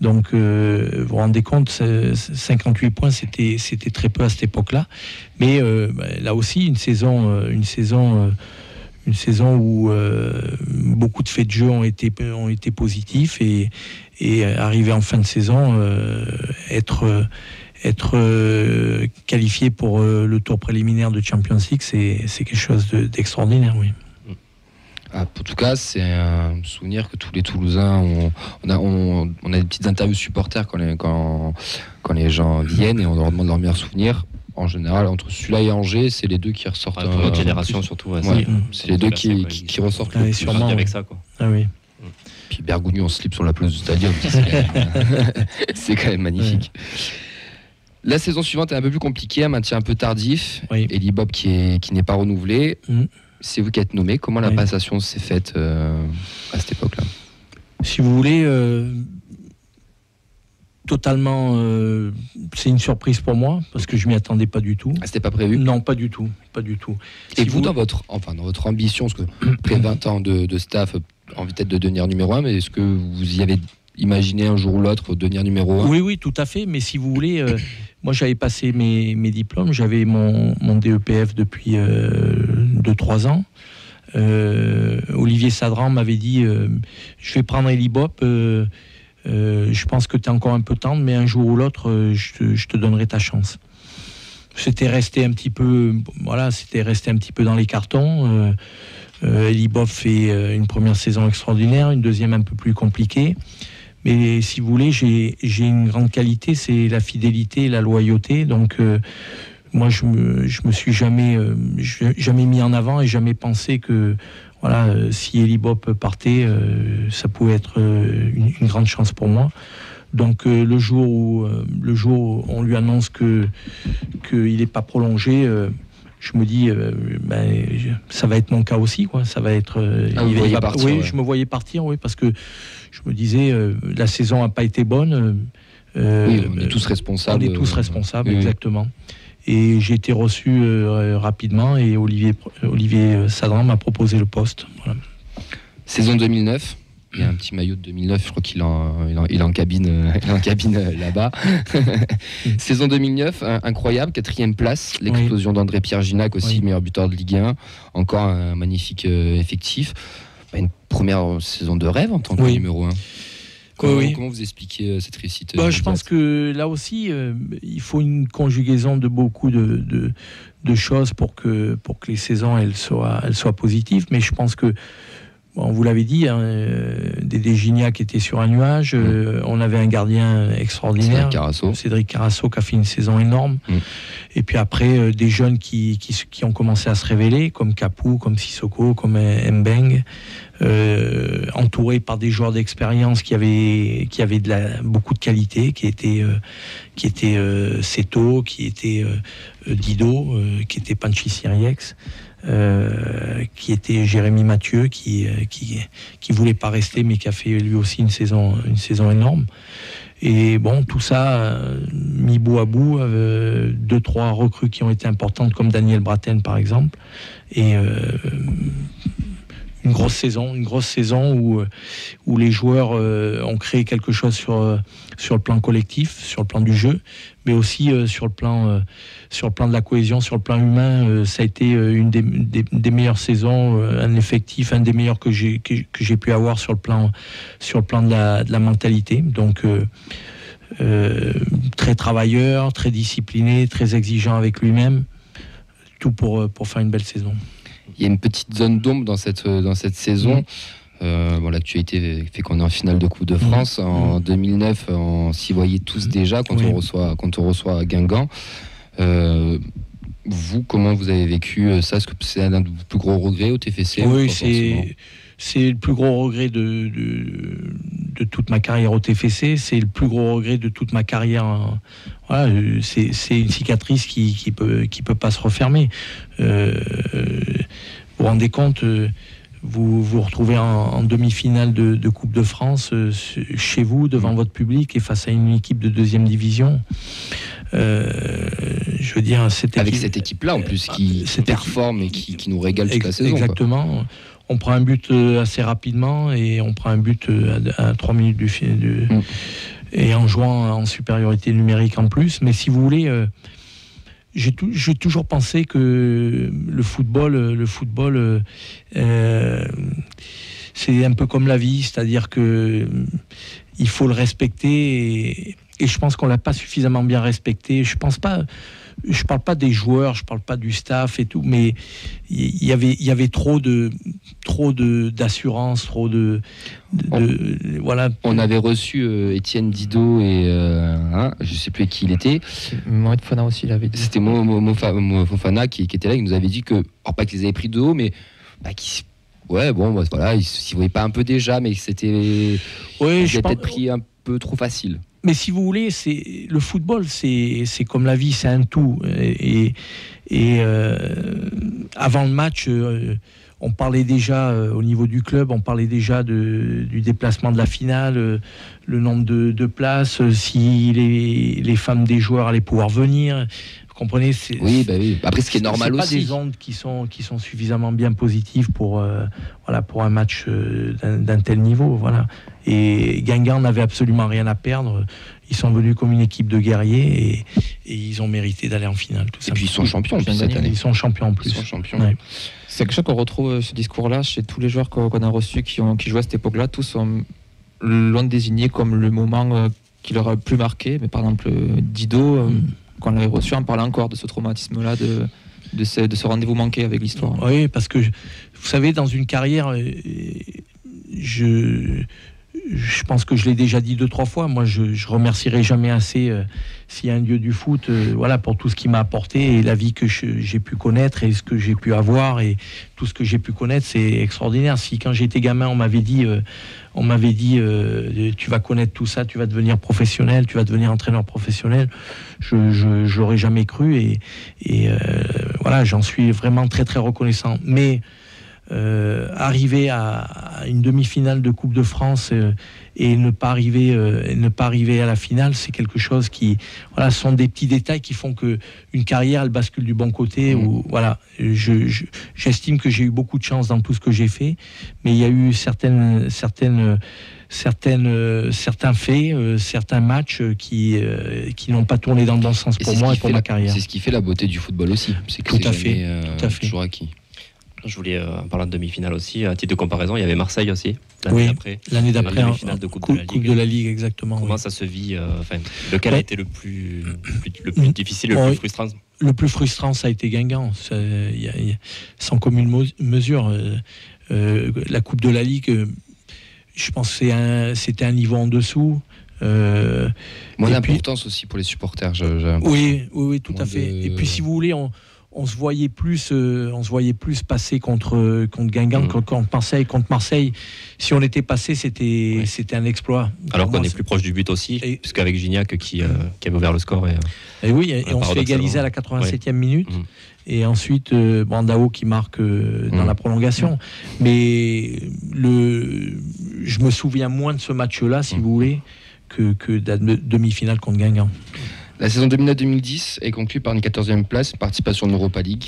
Donc, vous vous rendez compte, 58 points, c'était très peu à cette époque-là. Mais là aussi, une saison où beaucoup de faits de jeu ont été positifs et arriver en fin de saison, être qualifié pour le tour préliminaire de Champions League, c'est quelque chose d'extraordinaire, oui. En tout cas, c'est un souvenir que tous les Toulousains on a des petites interviews supporters quand les gens viennent et on leur demande leurs meilleurs souvenirs. en général, entre celui-là et Angers, c'est les deux qui ressortent. Pour notre génération, surtout. Ouais, Ouais, c'est- c'est les deux c'est classique, qui ressortent le Ouais, plus. sûrement. grandi ouais. avec ça, quoi. Ah oui. Puis Bergogneau en slip sur la pelouse du stadium, c'est quand même magnifique. La saison suivante est un peu plus compliquée, un maintien un peu tardif. Oui. Eli Bob qui n'est pas renouvelé. C'est vous qui êtes nommé. Comment la Oui. passation s'est faite à cette époque-là? Si vous voulez, totalement, c'est une surprise pour moi parce que je m'y attendais pas du tout. Ah, c'était pas prévu? Non, pas du tout, pas du tout. Et Si vous, dans votre ambition, parce que après 20 ans de staff, envie peut-être de devenir numéro 1, mais est-ce que vous y avez imaginé un jour ou l'autre devenir numéro 1? Oui, oui, tout à fait. Mais si vous voulez, moi j'avais passé mes diplômes, j'avais mon DEPF depuis 2-3 ans. Olivier Sadran m'avait dit je vais prendre Eli Bop, je pense que tu es encore un peu tendre, mais un jour ou l'autre, je te donnerai ta chance. C'était resté un petit peu, dans les cartons. Eli Bop fait une première saison extraordinaire, une deuxième un peu plus compliquée. Mais si vous voulez, j'ai une grande qualité, c'est la fidélité et la loyauté. Donc, moi, je me suis jamais mis en avant et jamais pensé que, voilà, si Eli Bop partait, ça pouvait être une grande chance pour moi. Donc, le jour où on lui annonce qu'il n'est pas prolongé, je me dis, ça va être mon cas aussi, quoi. Ça va être. Vous voyez partir, oui, ouais. je me voyais partir, oui, parce que je me disais, la saison n'a pas été bonne. Oui, on est tous responsables. On est tous responsables, oui. exactement. Et j'ai été reçu rapidement et Olivier Sadran m'a proposé le poste. Voilà. Saison 2009. Il y a un petit maillot de 2009, je crois qu'il est en cabine, là-bas. Saison 2009, incroyable, 4e place, l'explosion d'André-Pierre Ginac aussi, meilleur buteur de Ligue 1, encore un magnifique effectif. Une première saison de rêve en tant que numéro 1. Comment vous expliquez cette réussite? Je pense que là aussi, il faut une conjugaison de beaucoup de choses pour que les saisons elles soient positives, mais je pense que vous l'avez dit, Dédé Gignac était sur un nuage. On avait un gardien extraordinaire, Cédric Carasso, qui a fait une saison énorme. Et puis après, des jeunes qui ont commencé à se révéler, comme Capou, comme Sissoko, comme Mbeng, entourés par des joueurs d'expérience qui avaient beaucoup de qualité, qui étaient Seto, qui étaient Dido, qui était Panchi Siriex. Qui était Jérémy Mathieu, qui voulait pas rester, mais qui a fait lui aussi une saison énorme. Et bon, tout ça mis bout à bout, 2-3 recrues qui ont été importantes, comme Daniel Braten par exemple, et une grosse saison où les joueurs ont créé quelque chose sur le plan collectif, sur le plan du jeu, mais aussi sur le plan de la cohésion, sur le plan humain. Ça a été une des meilleures saisons, un effectif, un des meilleurs que j'ai pu avoir sur le plan de la mentalité. Donc très travailleur, très discipliné, très exigeant avec lui-même, tout pour faire une belle saison. Il y a une petite zone d'ombre dans cette saison. L'actualité fait qu'on est en finale de Coupe de France. En 2009, on s'y voyait tous déjà quand on reçoit Guingamp. Vous, comment vous avez vécu ça? Est-ce que c'est un de vos plus gros regrets au TFC? Oui, c'est le plus gros regret de toute ma carrière au TFC. C'est le plus gros regret de toute ma carrière. Voilà, c'est une cicatrice qui peut pas se refermer. Vous vous rendez compte, vous vous retrouvez en demi-finale de Coupe de France chez vous, devant votre public et face à une équipe de 2e division. Je veux dire, avec cette équipe-là en plus qui performe et qui nous régale toute la saison. Exactement. Quoi. On prend un but assez rapidement et on prend un but à 3 minutes du film et en jouant en supériorité numérique en plus. Mais si vous voulez, j'ai toujours pensé que le football, c'est un peu comme la vie, c'est-à-dire que il faut le respecter et je pense qu'on l'a pas suffisamment bien respecté. Je pense pas je parle pas des joueurs, je parle pas du staff et tout, mais il y avait trop d'assurance, trop de voilà. On avait reçu Étienne Didot et je sais plus qui il était. Mohamed Fofana aussi l'avait dit. C'était Fofana qui était là, qui nous avait dit que, alors pas qu'ils avaient pris de haut, mais voilà, ils s'y voyaient pas un peu déjà, mais que c'était peut-être pris un peu trop facile. Mais si vous voulez, le football, c'est comme la vie, c'est un tout. Et avant le match, on parlait déjà au niveau du club, on parlait déjà du déplacement de la finale, le nombre de places, si les femmes des joueurs allaient pouvoir venir. Vous comprenez, oui. Après, ce qui est normal aussi. C'est pas des ondes qui sont suffisamment bien positives pour un match d'un tel niveau. Voilà. Et Guingamp n'avait absolument rien à perdre. Ils sont venus comme une équipe de guerriers et ils ont mérité d'aller en finale. Tout ça. Et puis ils sont champions cette année. Ils sont champions en plus. Ils sont champions. Ouais. C'est quelque chose qu'on retrouve ce discours-là chez tous les joueurs qu'on a reçus qui jouaient à cette époque-là. Tous l'ont désigné comme le moment qui leur a le plus marqué. Mais par exemple, Didot, quand on l'avait reçu, on parlait encore de ce traumatisme-là, de ce rendez-vous manqué avec l'histoire. Oui, parce que vous savez, dans une carrière, je pense que je l'ai déjà dit 2-3 fois. Moi, je remercierai jamais assez s'il y a un dieu du foot, pour tout ce qu'il m'a apporté et la vie que j'ai pu connaître et ce que j'ai pu avoir et tout ce que j'ai pu connaître, c'est extraordinaire. Si quand j'étais gamin, on m'avait dit, tu vas connaître tout ça, tu vas devenir professionnel, tu vas devenir entraîneur professionnel, je l'aurais jamais cru et j'en suis vraiment très très reconnaissant. Mais arriver à une demi-finale de Coupe de France et ne pas arriver à la finale, c'est quelque chose qui sont des petits détails qui font que une carrière elle bascule du bon côté. J'estime que j'ai eu beaucoup de chance dans tout ce que j'ai fait, mais il y a eu certains faits, certains matchs qui n'ont pas tourné dans le bon sens pour moi et pour ma carrière. C'est ce qui fait la beauté du football aussi, c'est que tout à fait. Toujours acquis. Je voulais en parler de demi-finale aussi. À titre de comparaison, il y avait Marseille aussi, l'année d'après, en demi-finale de Coupe de la Ligue, exactement. Comment ça se vit lequel a été le plus difficile, le plus frustrant? Le plus frustrant, ça a été Guingamp. Sans commune mesure. La Coupe de la Ligue, je pense que c'était un niveau en dessous. Moins d'importance aussi pour les supporters. Oui, tout à fait. Et puis, si vous voulez, on se voyait plus passer contre Guingamp contre Marseille. Si on était passé, c'était un exploit. Alors qu'on est plus proche du but aussi, puisqu'avec Gignac qui avait ouvert le score. Et on se fait égaliser à la 87e minute. Et ensuite, Brandao qui marque dans la prolongation. Mais je me souviens moins de ce match-là, si vous voulez, que de la demi-finale contre Guingamp. La saison 2009-2010 est conclue par une 14e place, participation en Europa League,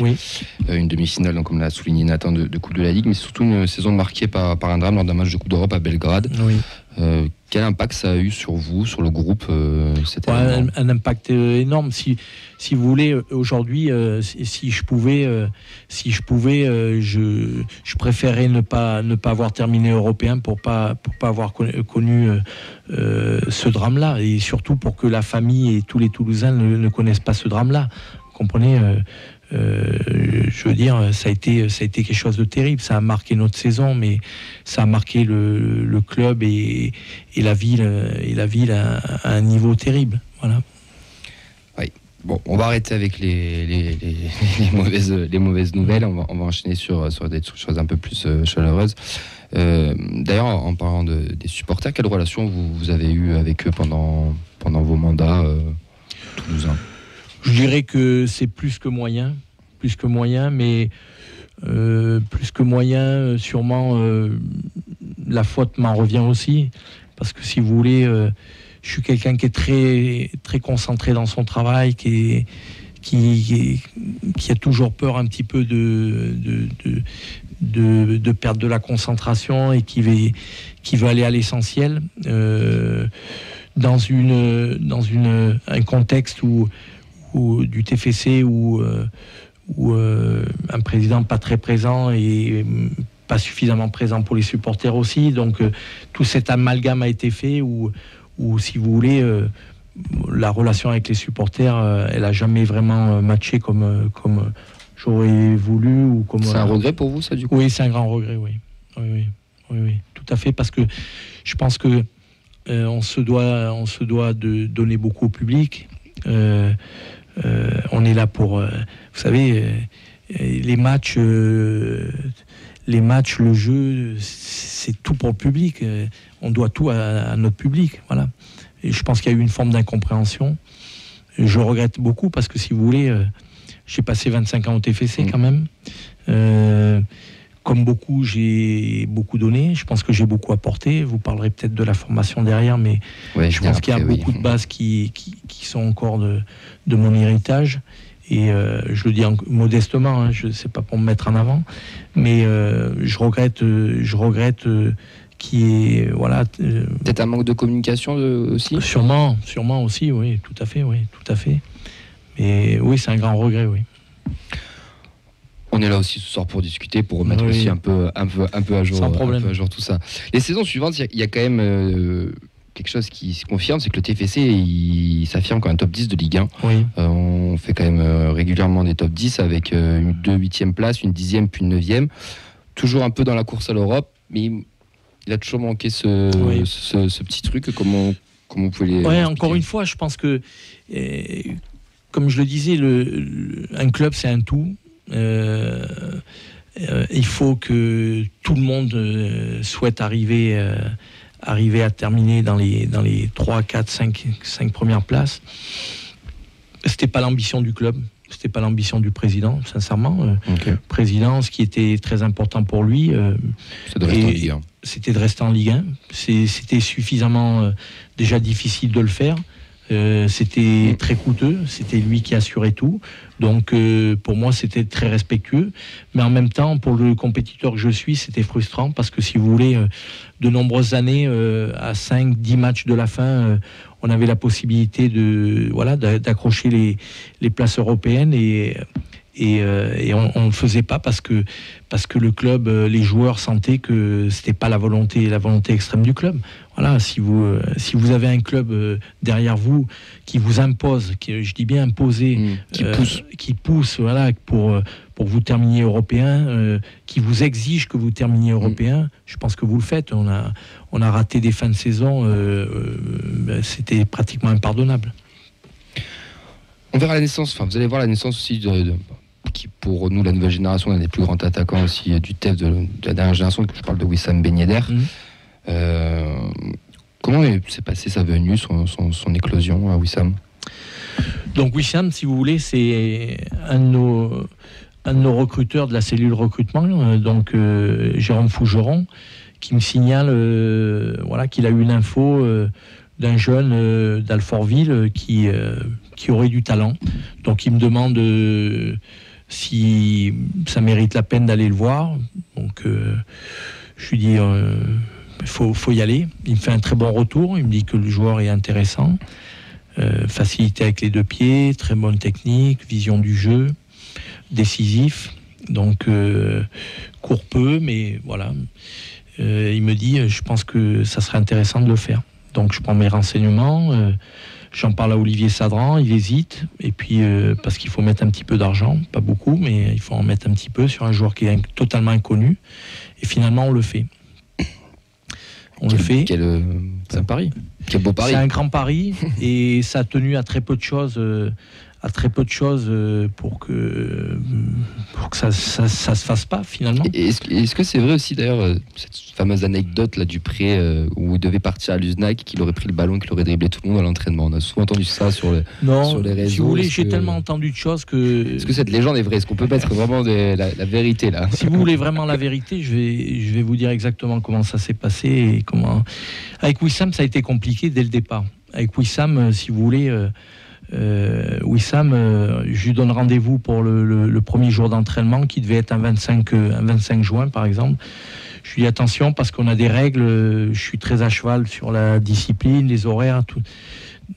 une demi-finale, donc, comme l'a souligné Nathan, de Coupe de la Ligue, mais surtout une saison marquée par un drame lors d'un match de Coupe d'Europe à Belgrade. Quel impact ça a eu sur vous, sur le groupe un impact énorme. Si vous voulez, aujourd'hui, si je pouvais, je préférerais ne pas avoir terminé européen pour pas avoir connu ce drame-là, et surtout pour que la famille et tous les Toulousains ne connaissent pas ce drame-là. Vous comprenez, je veux dire, ça a été quelque chose de terrible. Ça a marqué notre saison, mais ça a marqué le club et la ville à un niveau terrible. Voilà. Oui. Bon, on va arrêter avec les mauvaises nouvelles. On va enchaîner sur des choses un peu plus chaleureuses. D'ailleurs, en parlant des supporters, quelle relation vous avez eue avec eux pendant vos mandats toulousains? Je dirais que c'est plus que moyen, mais plus que moyen, sûrement la faute m'en revient aussi, parce que si vous voulez, je suis quelqu'un qui est très, très concentré dans son travail, qui a toujours peur un petit peu de perdre de la concentration et qui veut aller à l'essentiel dans un contexte où du TFC où un président pas très présent et pas suffisamment présent pour les supporters aussi. Donc tout cet amalgame a été fait où si vous voulez, la relation avec les supporters, elle a jamais vraiment matché comme j'aurais voulu ou comme. C'est un regret pour vous, ça, du coup? Oui, c'est un grand regret, oui. Oui, tout à fait, parce que je pense que on se doit de donner beaucoup au public. On est là pour, vous savez, les matchs, le jeu, c'est tout pour le public. On doit tout à notre public, voilà. Et je pense qu'il y a eu une forme d'incompréhension. Je regrette beaucoup parce que, si vous voulez, j'ai passé 25 ans au TFC quand même. Comme beaucoup, j'ai beaucoup donné. Je pense que j'ai beaucoup apporté. Vous parlerez peut-être de la formation derrière, mais je pense qu'il y a beaucoup de bases qui sont encore de mon héritage. Et je le dis modestement, hein, c'est pas pour me mettre en avant, mais je regrette qu'il y ait, voilà. Peut-être un manque de communication aussi. Sûrement aussi, oui, tout à fait. Mais oui, c'est un grand regret, oui. On est là aussi ce soir pour discuter, pour remettre aussi un peu à jour, sans problème. Un peu à jour tout ça. Les saisons suivantes, il y a quand même quelque chose qui se confirme, c'est que le TFC il s'affirme comme un top 10 de Ligue 1. Oui. On fait quand même régulièrement des top 10 avec une 8e place, une 10e puis une 9e. Toujours un peu dans la course à l'Europe, mais il a toujours manqué ce petit truc. Comment vous pouvez les... Ouais, encore une fois, je pense que, comme je le disais, un club, c'est un tout. Il faut que tout le monde souhaite arriver à terminer dans les 3, 4, 5 premières places. C'était pas l'ambition du club, c'était pas l'ambition du président, sincèrement. Président, ce qui était très important pour lui, c'était de rester en Ligue 1. C'était suffisamment déjà difficile de le faire. C'était très coûteux, c'était lui qui assurait tout, donc pour moi c'était très respectueux, mais en même temps pour le compétiteur que je suis c'était frustrant, parce que, si vous voulez, de nombreuses années, à 5-10 matchs de la fin, on avait la possibilité d'accrocher les places européennes, et on ne le faisait pas parce que le club, les joueurs sentaient que c'était pas la volonté extrême du club. Voilà, si vous avez un club derrière vous qui vous impose, je dis bien imposer, qui pousse, voilà, pour vous terminer européen, qui vous exige que vous terminiez européen, je pense que vous le faites. On a raté des fins de saison, c'était pratiquement impardonnable. On verra la naissance, vous allez voir la naissance aussi qui, pour nous, la nouvelle génération, l'un des plus grands attaquants aussi du TEF de la dernière génération, que je parle de Wissam Ben Yedder. Comment s'est passée sa venue, son éclosion à Wissam? Donc Wissam, si vous voulez, c'est un de nos recruteurs de la cellule recrutement, Jérôme Fougeron, qui me signale qu'il a eu une info d'un jeune d'Alfortville qui aurait du talent. Donc il me demande si ça mérite la peine d'aller le voir. Donc je lui dis faut y aller. Il me fait un très bon retour, il me dit que le joueur est intéressant, facilité avec les deux pieds, très bonne technique, vision du jeu, décisif, donc court peu, mais voilà. Il me dit, je pense que ça serait intéressant de le faire. Donc je prends mes renseignements, j'en parle à Olivier Sadran, il hésite, et puis parce qu'il faut mettre un petit peu d'argent, pas beaucoup, mais il faut en mettre un petit peu sur un joueur qui est totalement inconnu, et finalement on le fait. C'est un pari. Quel beau pari. C'est un grand pari, et ça a tenu à très peu de choses, pour que ça se fasse pas finalement. Est-ce que c'est vrai aussi, d'ailleurs, cette fameuse anecdote là du prêt où il devait partir à l'Uznac, qu'il aurait pris le ballon, qu'il aurait dribblé tout le monde à l'entraînement? On a souvent entendu ça sur les réseaux. Si vous voulez, j'ai tellement entendu de choses que... Est-ce que cette légende est vraie? Est-ce qu'on peut mettre vraiment la vérité là? Si vous voulez vraiment la vérité, je vais vous dire exactement comment ça s'est passé et comment. Avec Wissam, ça a été compliqué dès le départ. Avec Wissam, si vous voulez. Wissam, je lui donne rendez-vous pour le premier jour d'entraînement qui devait être un 25 juin par exemple. Je lui dis attention parce qu'on a des règles, je suis très à cheval sur la discipline, les horaires, tout.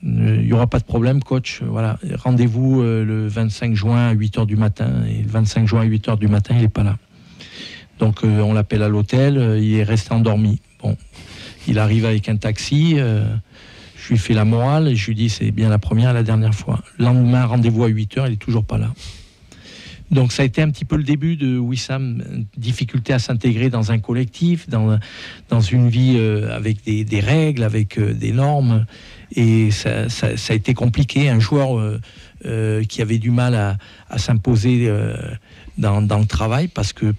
Il n'y aura pas de problème, coach. Voilà. Rendez-vous le 25 juin à 8h du matin, et le 25 juin à 8h du matin, il n'est pas là. Donc on l'appelle à l'hôtel, il est resté endormi. Bon, il arrive avec un taxi. Je lui fais la morale et je lui dis c'est bien la première et la dernière fois. Le lendemain, rendez-vous à 8h, il est toujours pas là. Donc ça a été un petit peu le début de Wissam, difficulté à s'intégrer dans un collectif, dans une vie avec des règles, avec des normes. Et ça a été compliqué. Un joueur qui avait du mal à s'imposer dans le travail parce que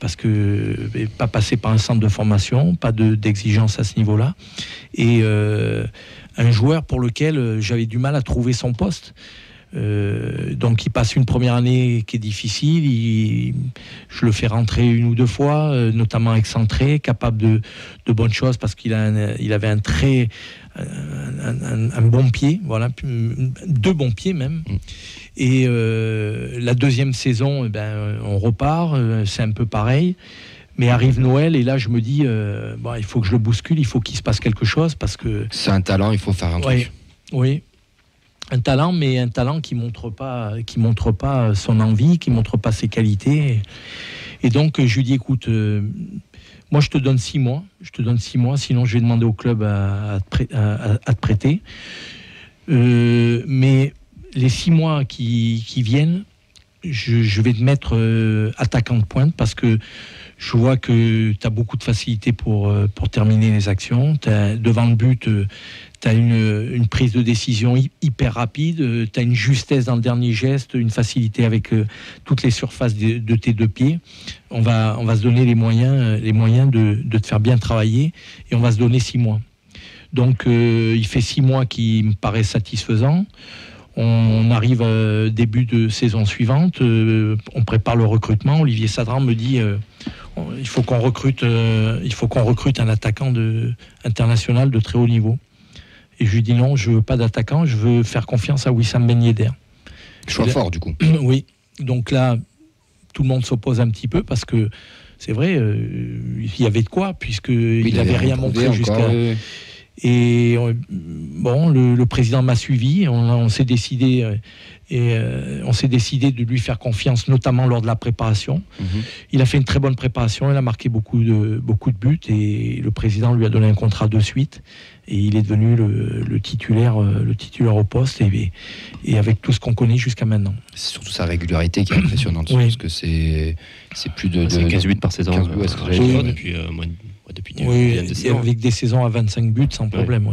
pas passé par un centre de formation, pas d'exigence à ce niveau-là. Et un joueur pour lequel j'avais du mal à trouver son poste. Donc il passe une première année qui est difficile, je le fais rentrer 1 ou 2 fois, notamment excentré, capable de bonnes choses parce qu'il avait un bon pied, voilà, 2 bons pieds même. Et la deuxième saison, on repart, c'est un peu pareil. Mais arrive Noël et là je me dis il faut que je le bouscule, il faut qu'il se passe quelque chose parce que c'est un talent, il faut faire un truc. Oui. Un talent, mais un talent qui montre pas son envie, qui montre pas ses qualités. Et donc je lui dis écoute, moi je te donne 6 mois, sinon je vais demander au club à te prêter. Mais les 6 mois qui viennent, je vais te mettre attaquant de pointe parce que je vois que tu as beaucoup de facilité pour terminer les actions. Devant le but, tu as une prise de décision hyper rapide, tu as une justesse dans le dernier geste, une facilité avec toutes les surfaces de tes 2 pieds. On va se donner les moyens de te faire bien travailler et on va se donner 6 mois. Donc il fait 6 mois qui me paraît satisfaisant. On arrive début de saison suivante, on prépare le recrutement. Olivier Sadran me dit il faut qu'on recrute un attaquant international de très haut niveau. Et je lui dis non, je veux pas d'attaquant, je veux faire confiance à Wissam Ben Yedder. Choix fort du coup. Oui, donc là tout le monde s'oppose un petit peu parce que c'est vrai, il y avait de quoi puisqu'il n'avait rien montré jusqu'à... Et bon, le président m'a suivi, on s'est décidé de lui faire confiance, notamment lors de la préparation. Il a fait une très bonne préparation, il a marqué beaucoup de buts et le président lui a donné un contrat de suite et il est devenu le titulaire au poste et avec tout ce qu'on connaît jusqu'à maintenant. C'est surtout sa régularité qui est impressionnante, parce que c'est plus de 15 buts par saison. 15 buts, depuis des saisons. Avec des saisons à 25 buts sans problème.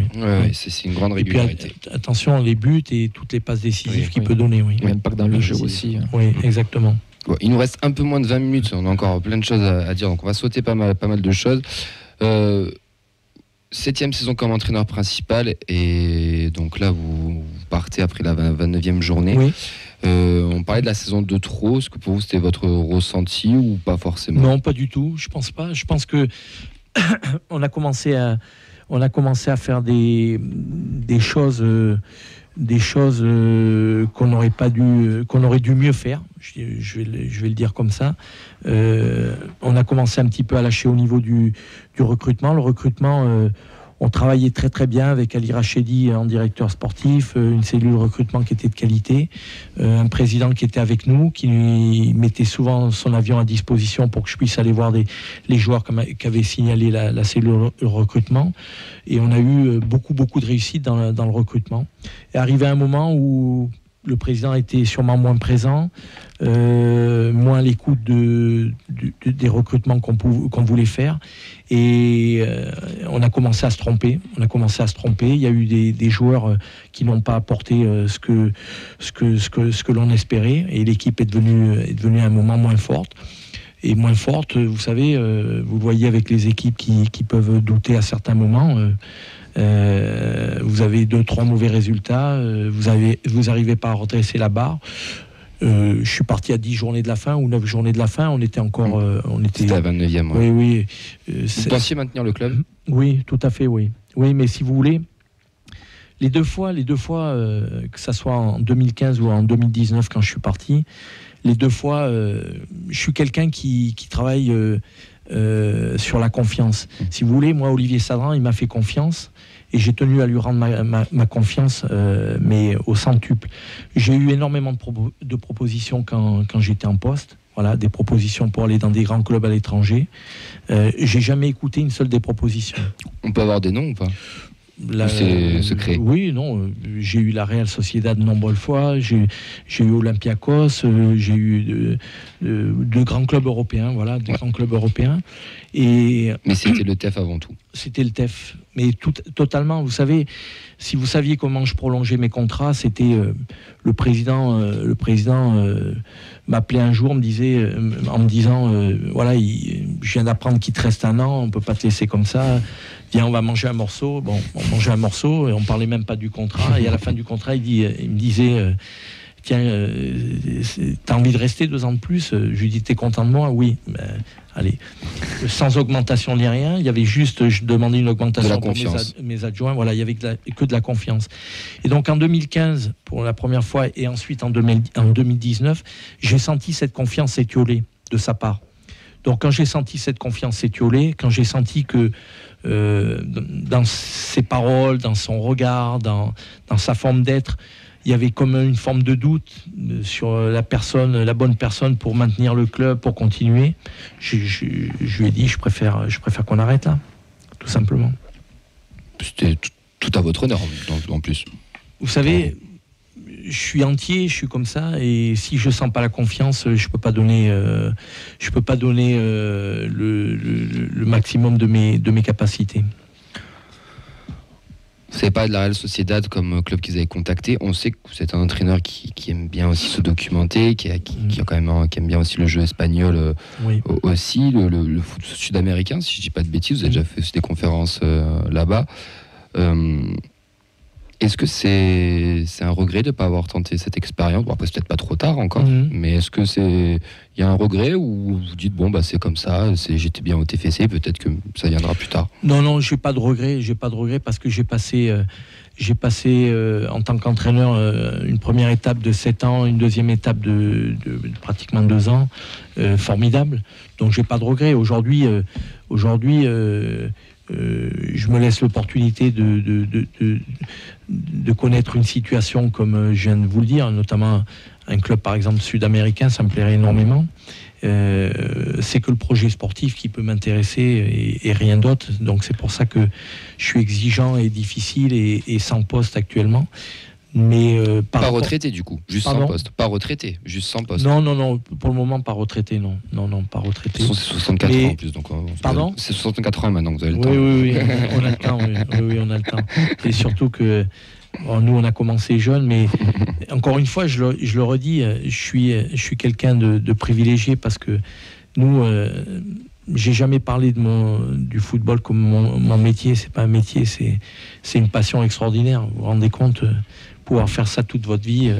C'est une grande régularité. Puis, attention, les buts et toutes les passes décisives qu'il peut donner. L'impact dans le jeu aussi. Oui, exactement. Bon, il nous reste un peu moins de 20 minutes, on a encore plein de choses à dire, donc on va sauter pas mal de choses. 7e saison comme entraîneur principal, et donc là vous partez après la 29e journée. Oui. On parlait de la saison de trop, est-ce que pour vous c'était votre ressenti ou pas forcément? Non, pas du tout, je pense pas. Je pense que on a commencé à faire des choses qu'on aurait dû mieux faire. Je vais le dire comme ça. On a commencé un petit peu à lâcher au niveau du recrutement. Le recrutement, on travaillait très très bien avec Ali Rachedi en directeur sportif, une cellule recrutement qui était de qualité, un président qui était avec nous, qui mettait souvent son avion à disposition pour que je puisse aller voir les joueurs qu'avait signalé la cellule recrutement. Et on a eu beaucoup de réussite dans le recrutement. Et arrivé un moment où le président était sûrement moins présent, moins à l'écoute des recrutements qu'on voulait faire. Et on a commencé à se tromper. Il y a eu des joueurs qui n'ont pas apporté ce que l'on espérait. Et l'équipe est devenue à un moment moins forte. Et moins forte, vous savez, vous voyez avec les équipes qui peuvent douter à certains moments. Vous avez 2-3 mauvais résultats, vous n'arrivez pas à redresser la barre. Je suis parti à 10 journées de la fin ou 9 journées de la fin, on était encore... C'était à 29e. Oui. Vous pensiez maintenir le club? Oui, tout à fait, oui. Oui, mais si vous voulez, les deux fois, que ça soit en 2015 ou en 2019 quand je suis parti, les 2 fois, je suis quelqu'un qui travaille sur la confiance. Si vous voulez, moi, Olivier Sadran, il m'a fait confiance et j'ai tenu à lui rendre ma confiance, mais au centuple. J'ai eu énormément de propositions quand j'étais en poste. Voilà, des propositions pour aller dans des grands clubs à l'étranger. J'ai jamais écouté une seule des propositions. On peut avoir des noms ou pas? C'est secret. Oui, non. J'ai eu la Real Sociedad de nombreuses fois. J'ai eu Olympiakos. J'ai eu de grands clubs européens. Voilà, grands clubs européens. Mais c'était le TEF avant tout. C'était le TEF. Mais totalement. Vous savez, si vous saviez comment je prolongeais mes contrats, c'était le président m'appelait un jour, en me disant voilà, je viens d'apprendre qu'il te reste 1 an, on peut pas te laisser comme ça. Viens, on va manger un morceau. Bon, on mangeait un morceau et on parlait même pas du contrat. Et à la fin du contrat, il me disait tiens, t'as envie de rester 2 ans de plus? Je lui dis, t'es content de moi? Oui. Allez, sans augmentation ni rien. Il y avait juste, je demandais une augmentation pour mes adjoints. Voilà, il y avait que de la confiance. Et donc en 2015, pour la première fois, et ensuite en 2019, j'ai senti cette confiance s'étioler de sa part. Donc quand j'ai senti cette confiance s'étioler, quand j'ai senti que dans ses paroles, dans son regard, dans sa forme d'être, il y avait comme une forme de doute sur la bonne personne pour maintenir le club, pour continuer. Je lui ai dit, je préfère qu'on arrête là, tout simplement. C'était tout à votre honneur, en plus. Vous savez, je suis entier, je suis comme ça, et si je sens pas la confiance, je peux pas donner le maximum de mes capacités. C'est pas de la Real Sociedad comme club qu'ils avaient contacté. On sait que vous êtes un entraîneur qui aime bien aussi se documenter, qui aime bien aussi le jeu espagnol, aussi le foot sud-américain, si je dis pas de bêtises. Vous avez déjà fait aussi des conférences là-bas. Est-ce que c'est un regret de ne pas avoir tenté cette expérience? Bon, après, c'est peut-être pas trop tard encore, mais est-ce que il y a un regret ou vous dites, bon, bah, c'est comme ça, j'étais bien au TFC, peut-être que ça viendra plus tard? Non, j'ai pas de regret parce que j'ai passé en tant qu'entraîneur une première étape de 7 ans, une deuxième étape de pratiquement 2 ans, formidable. Donc j'ai pas de regret. Aujourd'hui, je me laisse l'opportunité de connaître une situation comme je viens de vous le dire, notamment un club par exemple sud-américain, ça me plairait énormément. C'est que le projet sportif qui peut m'intéresser et rien d'autre. Donc c'est pour ça que je suis exigeant et difficile et sans poste actuellement. Mais pas retraité du coup, juste sans poste. Pas retraité, juste sans poste. Non, pour le moment pas retraité, non, pas retraité. C'est 64 ans en plus, donc. Pardon ? C'est 64 ans maintenant, vous avez le temps. Oui, on a le temps. Oui, on a le temps. Et surtout que nous on a commencé jeune, mais encore une fois, je le redis, je suis quelqu'un de privilégié parce que nous. J'ai jamais parlé du football comme mon métier. C'est pas un métier, c'est une passion extraordinaire. Vous vous rendez compte, pouvoir faire ça toute votre vie.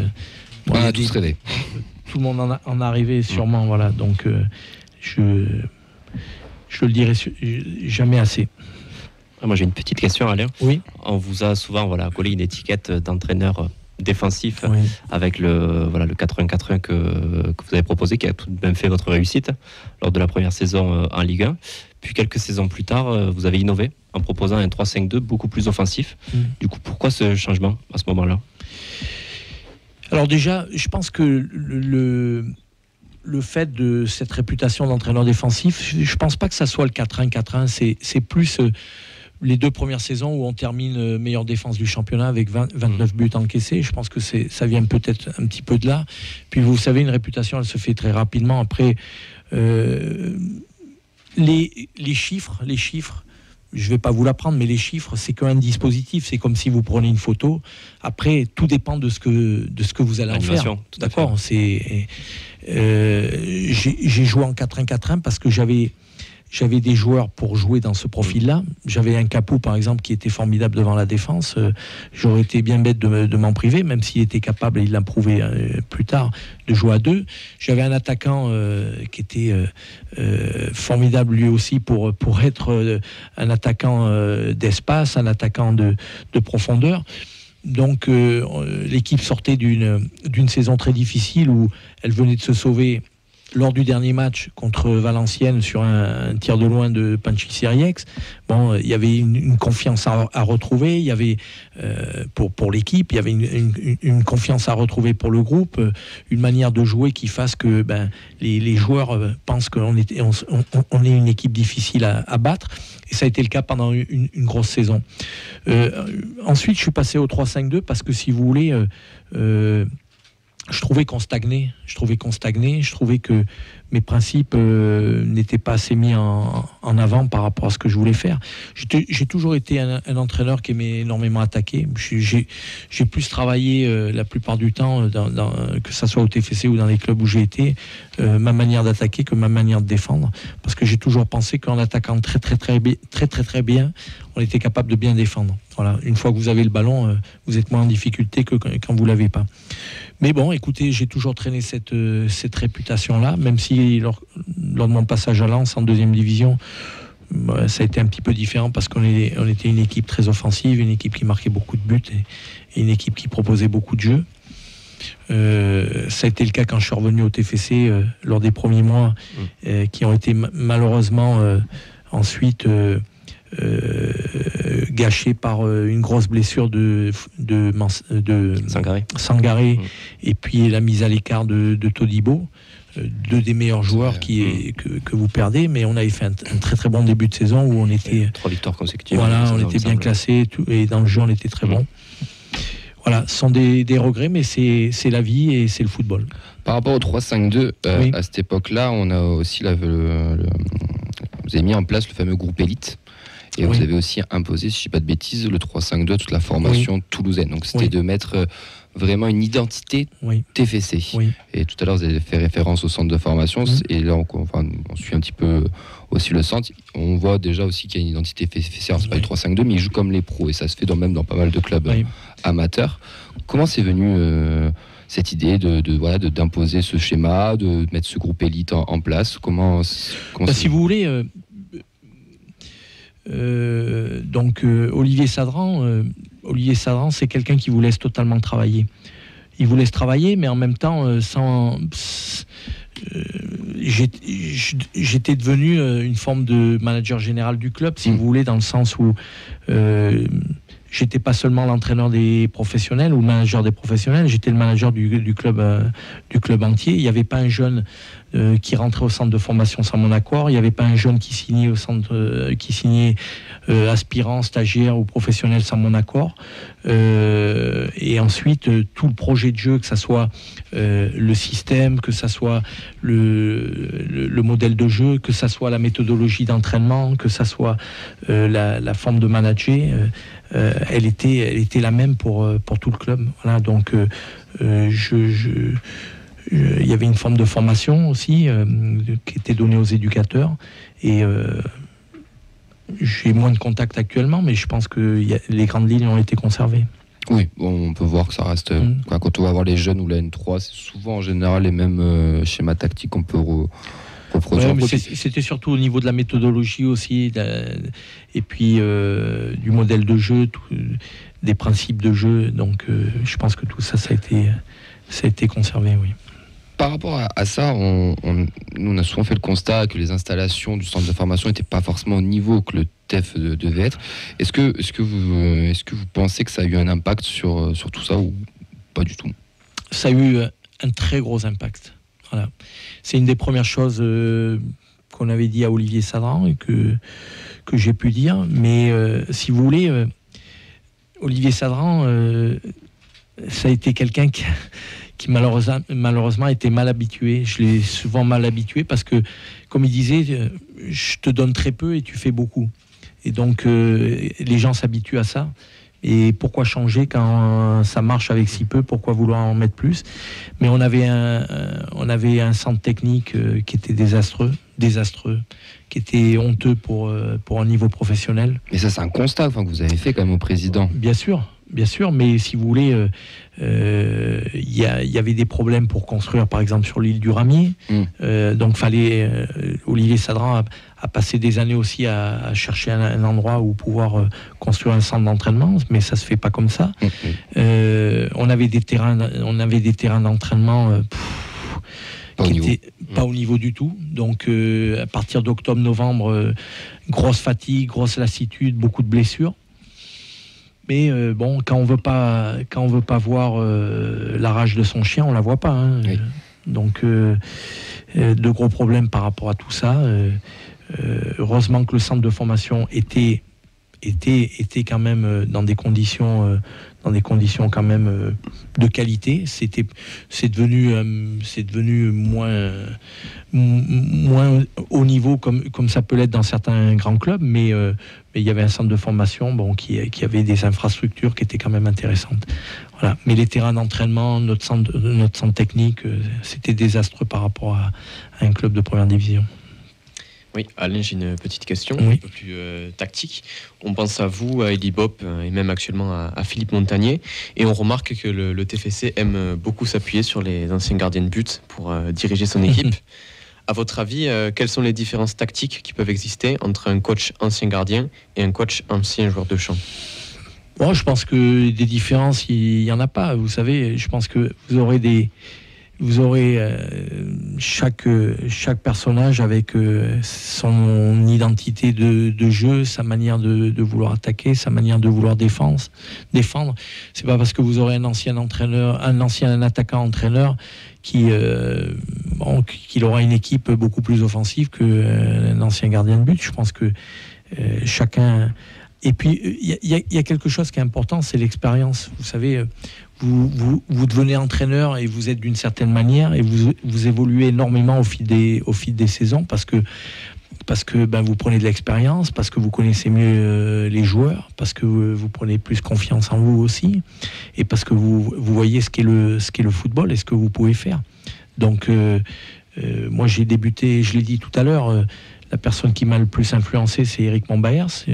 On a tous rêvé. Tout le monde en a rêvé sûrement. Voilà. Donc je le dirai jamais assez. Moi j'ai une petite question, Alain. Oui. On vous a souvent collé une étiquette d'entraîneur défensif, oui, avec le 80-80 que vous avez proposé, qui a tout de même fait votre réussite lors de la première saison en Ligue 1. Puis quelques saisons plus tard, vous avez innové en proposant un 3-5-2 beaucoup plus offensif. Du coup, pourquoi ce changement à ce moment-là? Alors déjà, je pense que le fait de cette réputation d'entraîneur défensif, je pense pas que ça soit le 4-1-4-1, c'est plus les 2 premières saisons où on termine meilleure défense du championnat avec 29 buts encaissés. Je pense que ça vient peut-être un petit peu de là. Puis vous savez, une réputation, elle se fait très rapidement. Après, les chiffres, je ne vais pas vous l'apprendre, mais les chiffres, c'est qu'un dispositif. C'est comme si vous prenez une photo. Après, tout dépend de ce que vous allez en faire. D'accord. J'ai joué en 4-1-4-1 parce que j'avais des joueurs pour jouer dans ce profil-là. J'avais un Capou, par exemple, qui était formidable devant la défense. J'aurais été bien bête de m'en priver, même s'il était capable, et il l'a prouvé plus tard, de jouer à 2. J'avais un attaquant qui était formidable lui aussi pour être un attaquant d'espace, un attaquant de profondeur. Donc l'équipe sortait d'une saison très difficile où elle venait de se sauver lors du dernier match contre Valenciennes sur un tir de loin de Panchi Siriex, bon, il y avait une confiance à retrouver, il y avait pour l'équipe, il y avait une confiance à retrouver pour le groupe, une manière de jouer qui fasse que les joueurs pensent qu'on est une équipe difficile à battre, et ça a été le cas pendant une grosse saison. Ensuite, je suis passé au 3-5-2 parce que, si vous voulez, je trouvais qu'on stagnait. Je trouvais que mes principes n'étaient pas assez mis en avant par rapport à ce que je voulais faire. J'ai toujours été un entraîneur qui aimait énormément attaquer. J'ai plus travaillé la plupart du temps, que ça soit au TFC ou dans les clubs où j'ai été, ma manière d'attaquer que ma manière de défendre. Parce que j'ai toujours pensé qu'en attaquant très bien, on était capable de bien défendre. Voilà. Une fois que vous avez le ballon, vous êtes moins en difficulté que quand vous ne l'avez pas. Mais bon, écoutez, j'ai toujours traîné cette réputation-là, même si lors de mon passage à Lens en 2e division, ça a été un petit peu différent parce qu'on était une équipe très offensive, une équipe qui marquait beaucoup de buts et une équipe qui proposait beaucoup de jeux. Ça a été le cas quand je suis revenu au TFC lors des premiers mois, qui ont été malheureusement ensuite gâché par une grosse blessure de Sangaré, et puis la mise à l'écart de Todibo, deux des meilleurs joueurs que vous perdez. Mais on avait fait un très très bon début de saison où on était 3 victoires consécutives. Voilà, on était bien classé et dans le jeu on était très bon. Voilà, ce sont des regrets, mais c'est la vie et c'est le football. Par rapport au 3-5-2, à cette époque-là, on a aussi vous avez mis en place le fameux groupe élite. Et vous avez aussi imposé, si je ne dis pas de bêtises, le 3-5-2 à toute la formation toulousaine. Donc c'était de mettre vraiment une identité TFC. Et tout à l'heure, vous avez fait référence au centre de formation. Et là, on suit un petit peu aussi le centre. On voit déjà aussi qu'il y a une identité TFC. Alors, c'est pas le 3-5-2, mais ils jouent comme les pros. Et ça se fait même dans pas mal de clubs amateurs. Comment c'est venu cette idée d'imposer ce schéma, de mettre ce groupe élite en place? Comment si vous voulez... Olivier Sadran, c'est quelqu'un qui vous laisse totalement travailler. Il vous laisse travailler, mais en même temps, j'étais devenu une forme de manager général du club, si vous voulez, dans le sens où j'étais pas seulement l'entraîneur des professionnels ou le manager des professionnels, j'étais le manager du club entier. Il n'y avait pas un jeune qui rentrait au centre de formation sans mon accord. Il n'y avait pas un jeune qui signait au centre, aspirant, stagiaire ou professionnel sans mon accord. Et ensuite, tout le projet de jeu, que ça soit le système, que ça soit le modèle de jeu, que ça soit la méthodologie d'entraînement, que ça soit la forme de manager, elle était la même pour tout le club. Voilà, donc il y avait une forme de formation aussi qui était donnée aux éducateurs, et j'ai moins de contacts actuellement, mais je pense que les grandes lignes ont été conservées. Oui, on peut voir que ça reste... Quand on va voir les jeunes ou la N3, c'est souvent en général les mêmes schémas tactiques qu'on peut reproduire. Mais c'était surtout au niveau de la méthodologie aussi, et puis du modèle de jeu, des principes de jeu. Donc je pense que tout ça, ça a été conservé, oui. Par rapport à ça, nous on a souvent fait le constat que les installations du centre de formation n'étaient pas forcément au niveau que le TEF devait être. Est-ce que vous pensez que ça a eu un impact sur tout ça ou pas du tout? Ça a eu un très gros impact. Voilà. C'est une des premières choses qu'on avait dit à Olivier Sadran et que j'ai pu dire. Mais si vous voulez, Olivier Sadran, ça a été quelqu'un qui malheureusement était mal habitué. Je l'ai souvent mal habitué parce que, comme il disait, je te donne très peu et tu fais beaucoup. Et donc, les gens s'habituent à ça. Et pourquoi changer quand ça marche avec si peu? Pourquoi vouloir en mettre plus? Mais on avait un centre technique qui était désastreux, qui était honteux pour un niveau professionnel. Mais ça, c'est un constat que vous avez fait quand même au président. Bien sûr, mais si vous voulez, il y avait des problèmes pour construire, par exemple, sur l'île du Ramier. Donc, Olivier Sadran a passé des années aussi à chercher un endroit où pouvoir construire un centre d'entraînement, mais ça se fait pas comme ça. On avait des terrains d'entraînement qui étaient pas au niveau du tout. Donc à partir d'octobre-novembre, grosse fatigue, grosse lassitude, beaucoup de blessures. Mais bon, quand on veut pas voir la rage de son chien, on la voit pas. Hein. Oui. Donc de gros problèmes par rapport à tout ça. Heureusement que le centre de formation était quand même dans des conditions quand même de qualité. C'est devenu moins haut niveau comme ça peut l'être dans certains grands clubs, mais il y avait un centre de formation qui avait des infrastructures qui étaient quand même intéressantes. Voilà. Mais les terrains d'entraînement, notre centre technique, c'était désastreux par rapport à un club de première division. Oui, Alain, j'ai une petite question, Oui. un peu plus tactique. On pense à vous, à Eli Bop, et même actuellement à Philippe Montagnier, et on remarque que le TFC aime beaucoup s'appuyer sur les anciens gardiens de but pour diriger son équipe. À votre avis, quelles sont les différences tactiques qui peuvent exister entre un coach ancien gardien et un coach ancien joueur de champ ? Bon, je pense que des différences, il n'y en a pas. Vous savez, je pense que vous aurez chaque personnage avec son identité de jeu, sa manière de vouloir attaquer, sa manière de vouloir défendre. C'est pas parce que vous aurez un ancien attaquant entraîneur qu'il aura une équipe beaucoup plus offensive qu'un ancien gardien de but. Je pense que chacun. Et puis il y a quelque chose qui est important, c'est l'expérience. Vous savez. Vous devenez entraîneur et vous êtes d'une certaine manière et vous évoluez énormément au fil des saisons parce que vous prenez de l'expérience, parce que vous connaissez mieux les joueurs, parce que vous prenez plus confiance en vous aussi et parce que vous voyez ce qu'est le football et ce que vous pouvez faire. Donc moi j'ai débuté, je l'ai dit tout à l'heure, la personne qui m'a le plus influencé, c'est Eric Montbaers.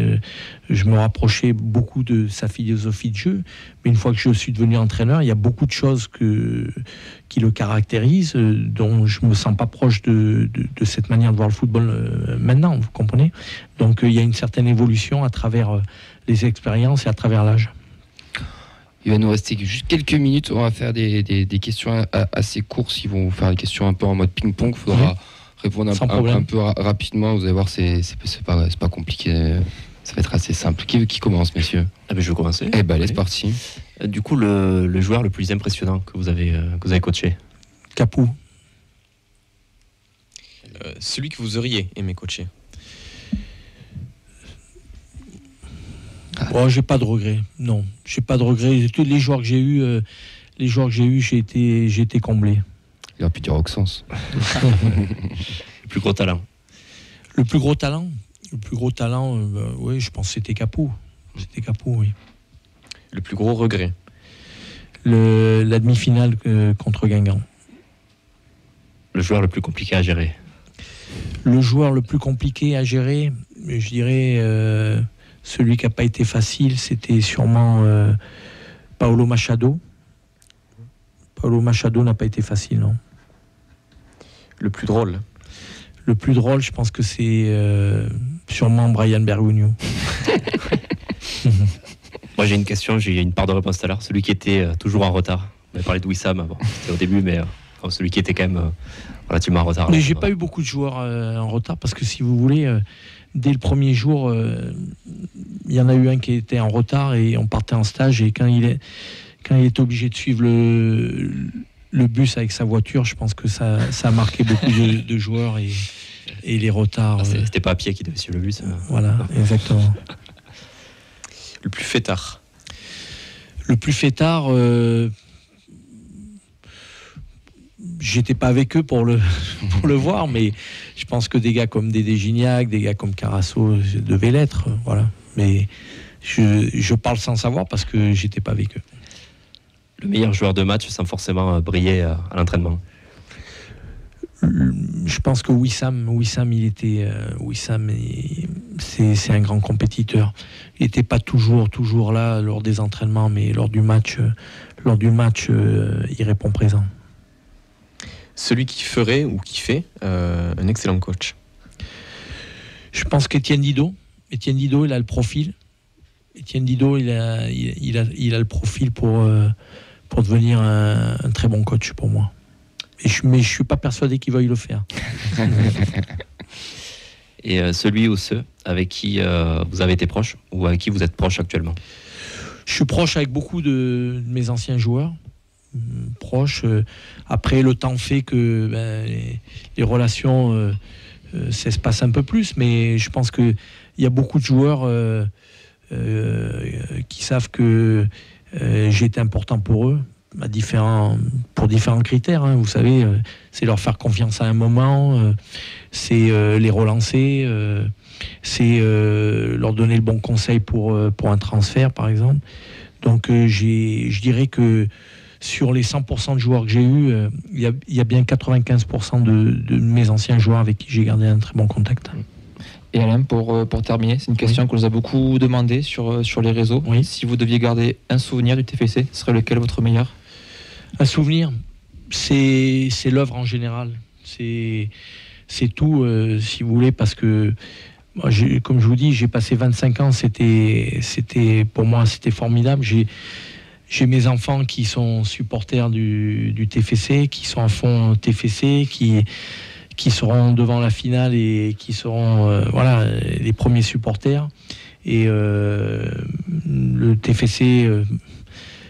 Je me rapprochais beaucoup de sa philosophie de jeu. Mais une fois que je suis devenu entraîneur, il y a beaucoup de choses qui le caractérisent, dont je ne me sens pas proche de cette manière de voir le football maintenant, vous comprenez ? Donc il y a une certaine évolution à travers les expériences et à travers l'âge. Il va nous rester juste quelques minutes. On va faire des questions assez courtes. Ils vont vous faire des questions un peu en mode ping-pong. Il faudra répondre un peu rapidement. Vous allez voir, c'est pas compliqué. Ça va être assez simple. Qui commence, messieurs ? Je vais commencer. Eh ben, allez, c'est parti. Du coup, le joueur le plus impressionnant que vous avez coaché ? Capou. Celui que vous auriez aimé coacher ? Oh, j'ai pas de regrets. Non, j'ai pas de regrets. Tous les joueurs que j'ai eus, j'ai été comblé. Il aurait pu dire Auxence. Le plus gros talent. Le plus gros talent, oui, je pense que c'était Capou. C'était Capou, oui. Le plus gros regret ? La demi-finale contre Guingamp. Le joueur le plus compliqué à gérer. Le joueur le plus compliqué à gérer, je dirais, celui qui n'a pas été facile, c'était sûrement Paolo Machado. Paolo Machado n'a pas été facile, non. Le plus drôle ? Le plus drôle, je pense que c'est sûrement Brian Bergogneau. Moi, j'ai une question, j'ai une part de réponse tout à l'heure. Celui qui était toujours en retard. On avait parlé de Wissam avant. C'était au début, mais celui qui était quand même relativement en retard. Mais j'ai pas eu beaucoup de joueurs en retard parce que si vous voulez, dès le premier jour, il y en a eu un qui était en retard et on partait en stage et quand il est obligé de suivre le bus avec sa voiture, je pense que ça a marqué beaucoup de joueurs et les retards. C'était pas à pied qui devait suivre le bus. Voilà, exactement. Le plus fêtard ? Le plus fêtard, j'étais pas avec eux pour le voir, mais je pense que des gars comme Dédé Gignac, des gars comme Carasso devaient l'être, voilà. Mais je parle sans savoir parce que j'étais pas avec eux. Le meilleur joueur de match sans forcément briller à l'entraînement. Je pense que Wissam, c'est un grand compétiteur. Il n'était pas toujours là lors des entraînements, mais lors du match, il répond présent. Celui qui ferait ou qui fait un excellent coach ? Je pense qu'Étienne Didot, il a le profil. Étienne Didot, il a le profil pour devenir un très bon coach pour moi. Mais je suis pas persuadé qu'ils veuillent le faire. Et celui ou ceux avec qui vous avez été proche ou avec qui vous êtes proche actuellement? Je suis proche avec beaucoup de mes anciens joueurs. Proche. Après, le temps fait que les relations s'espacent un peu plus, mais je pense qu'il y a beaucoup de joueurs qui savent que j'ai été important pour eux, pour différents critères. Hein. Vous savez, c'est leur faire confiance à un moment, c'est les relancer, c'est leur donner le bon conseil pour un transfert, par exemple. Donc, je dirais que sur les 100% de joueurs que j'ai eus, il y a bien 95% de mes anciens joueurs avec qui j'ai gardé un très bon contact. Et Alain, pour terminer, c'est une question qu'on nous a beaucoup demandé sur les réseaux. Oui. Si vous deviez garder un souvenir du TFC, ce serait lequel votre meilleur? Un souvenir, c'est l'œuvre en général. C'est tout, si vous voulez, parce que moi, comme je vous dis, j'ai passé 25 ans, pour moi, c'était formidable. J'ai mes enfants qui sont supporters du TFC, qui sont à fond TFC, qui seront devant la finale et qui seront les premiers supporters. Et le TFC,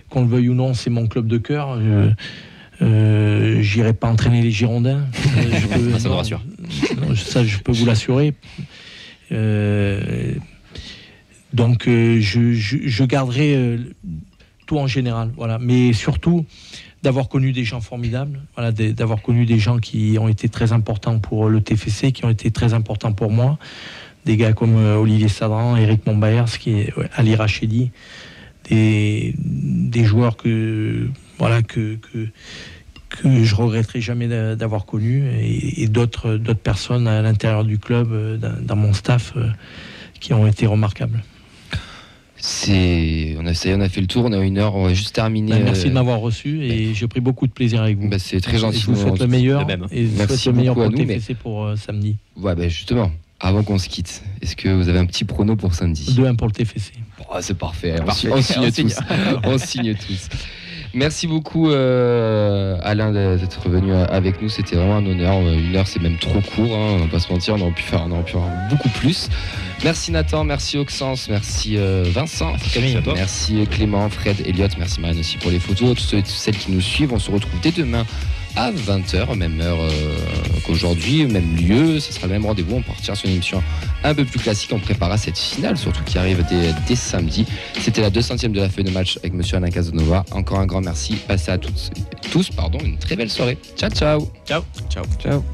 qu'on le veuille ou non, c'est mon club de cœur. J'irai pas entraîner les Girondins. Ça me rassure. Ça, je peux vous l'assurer. Donc, je garderai tout en général, voilà. Mais surtout d'avoir connu des gens formidables, voilà, d'avoir connu des gens qui ont été très importants pour le TFC, qui ont été très importants pour moi, des gars comme Olivier Sadran, Eric Montbaers, Ali Rachedi, des joueurs que je regretterai jamais d'avoir connus, et d'autres personnes à l'intérieur du club, dans mon staff, qui ont été remarquables. On a fait le tour, on a 1 heure, on va juste terminer. Merci de m'avoir reçu et j'ai pris beaucoup de plaisir avec vous. C'est très gentil. Je vous souhaite le meilleur et je vous souhaite le meilleur pour nous, TFC pour samedi. Ouais, justement, avant qu'on se quitte, est-ce que vous avez un petit prono pour samedi? 2-1 pour le TFC. C'est parfait, on signe tous. On signe tous. Merci beaucoup Alain d'être venu avec nous, c'était vraiment un honneur. 1 heure c'est même trop court, hein, on va pas se mentir, on aurait pu faire beaucoup plus. Merci Nathan, merci Auxence, merci Vincent, merci Clément, Fred, Elliot, merci Marine aussi pour les photos, toutes celles qui nous suivent. On se retrouve dès demain à 20h, même heure qu'aujourd'hui, même lieu, ce sera le même rendez-vous. On partira sur une émission un peu plus classique, on préparera cette finale surtout qui arrive dès samedi. C'était la 200e de la feuille de match avec monsieur Alain Casanova. Encore un grand merci, passez à tous une très belle soirée. Ciao. Ciao.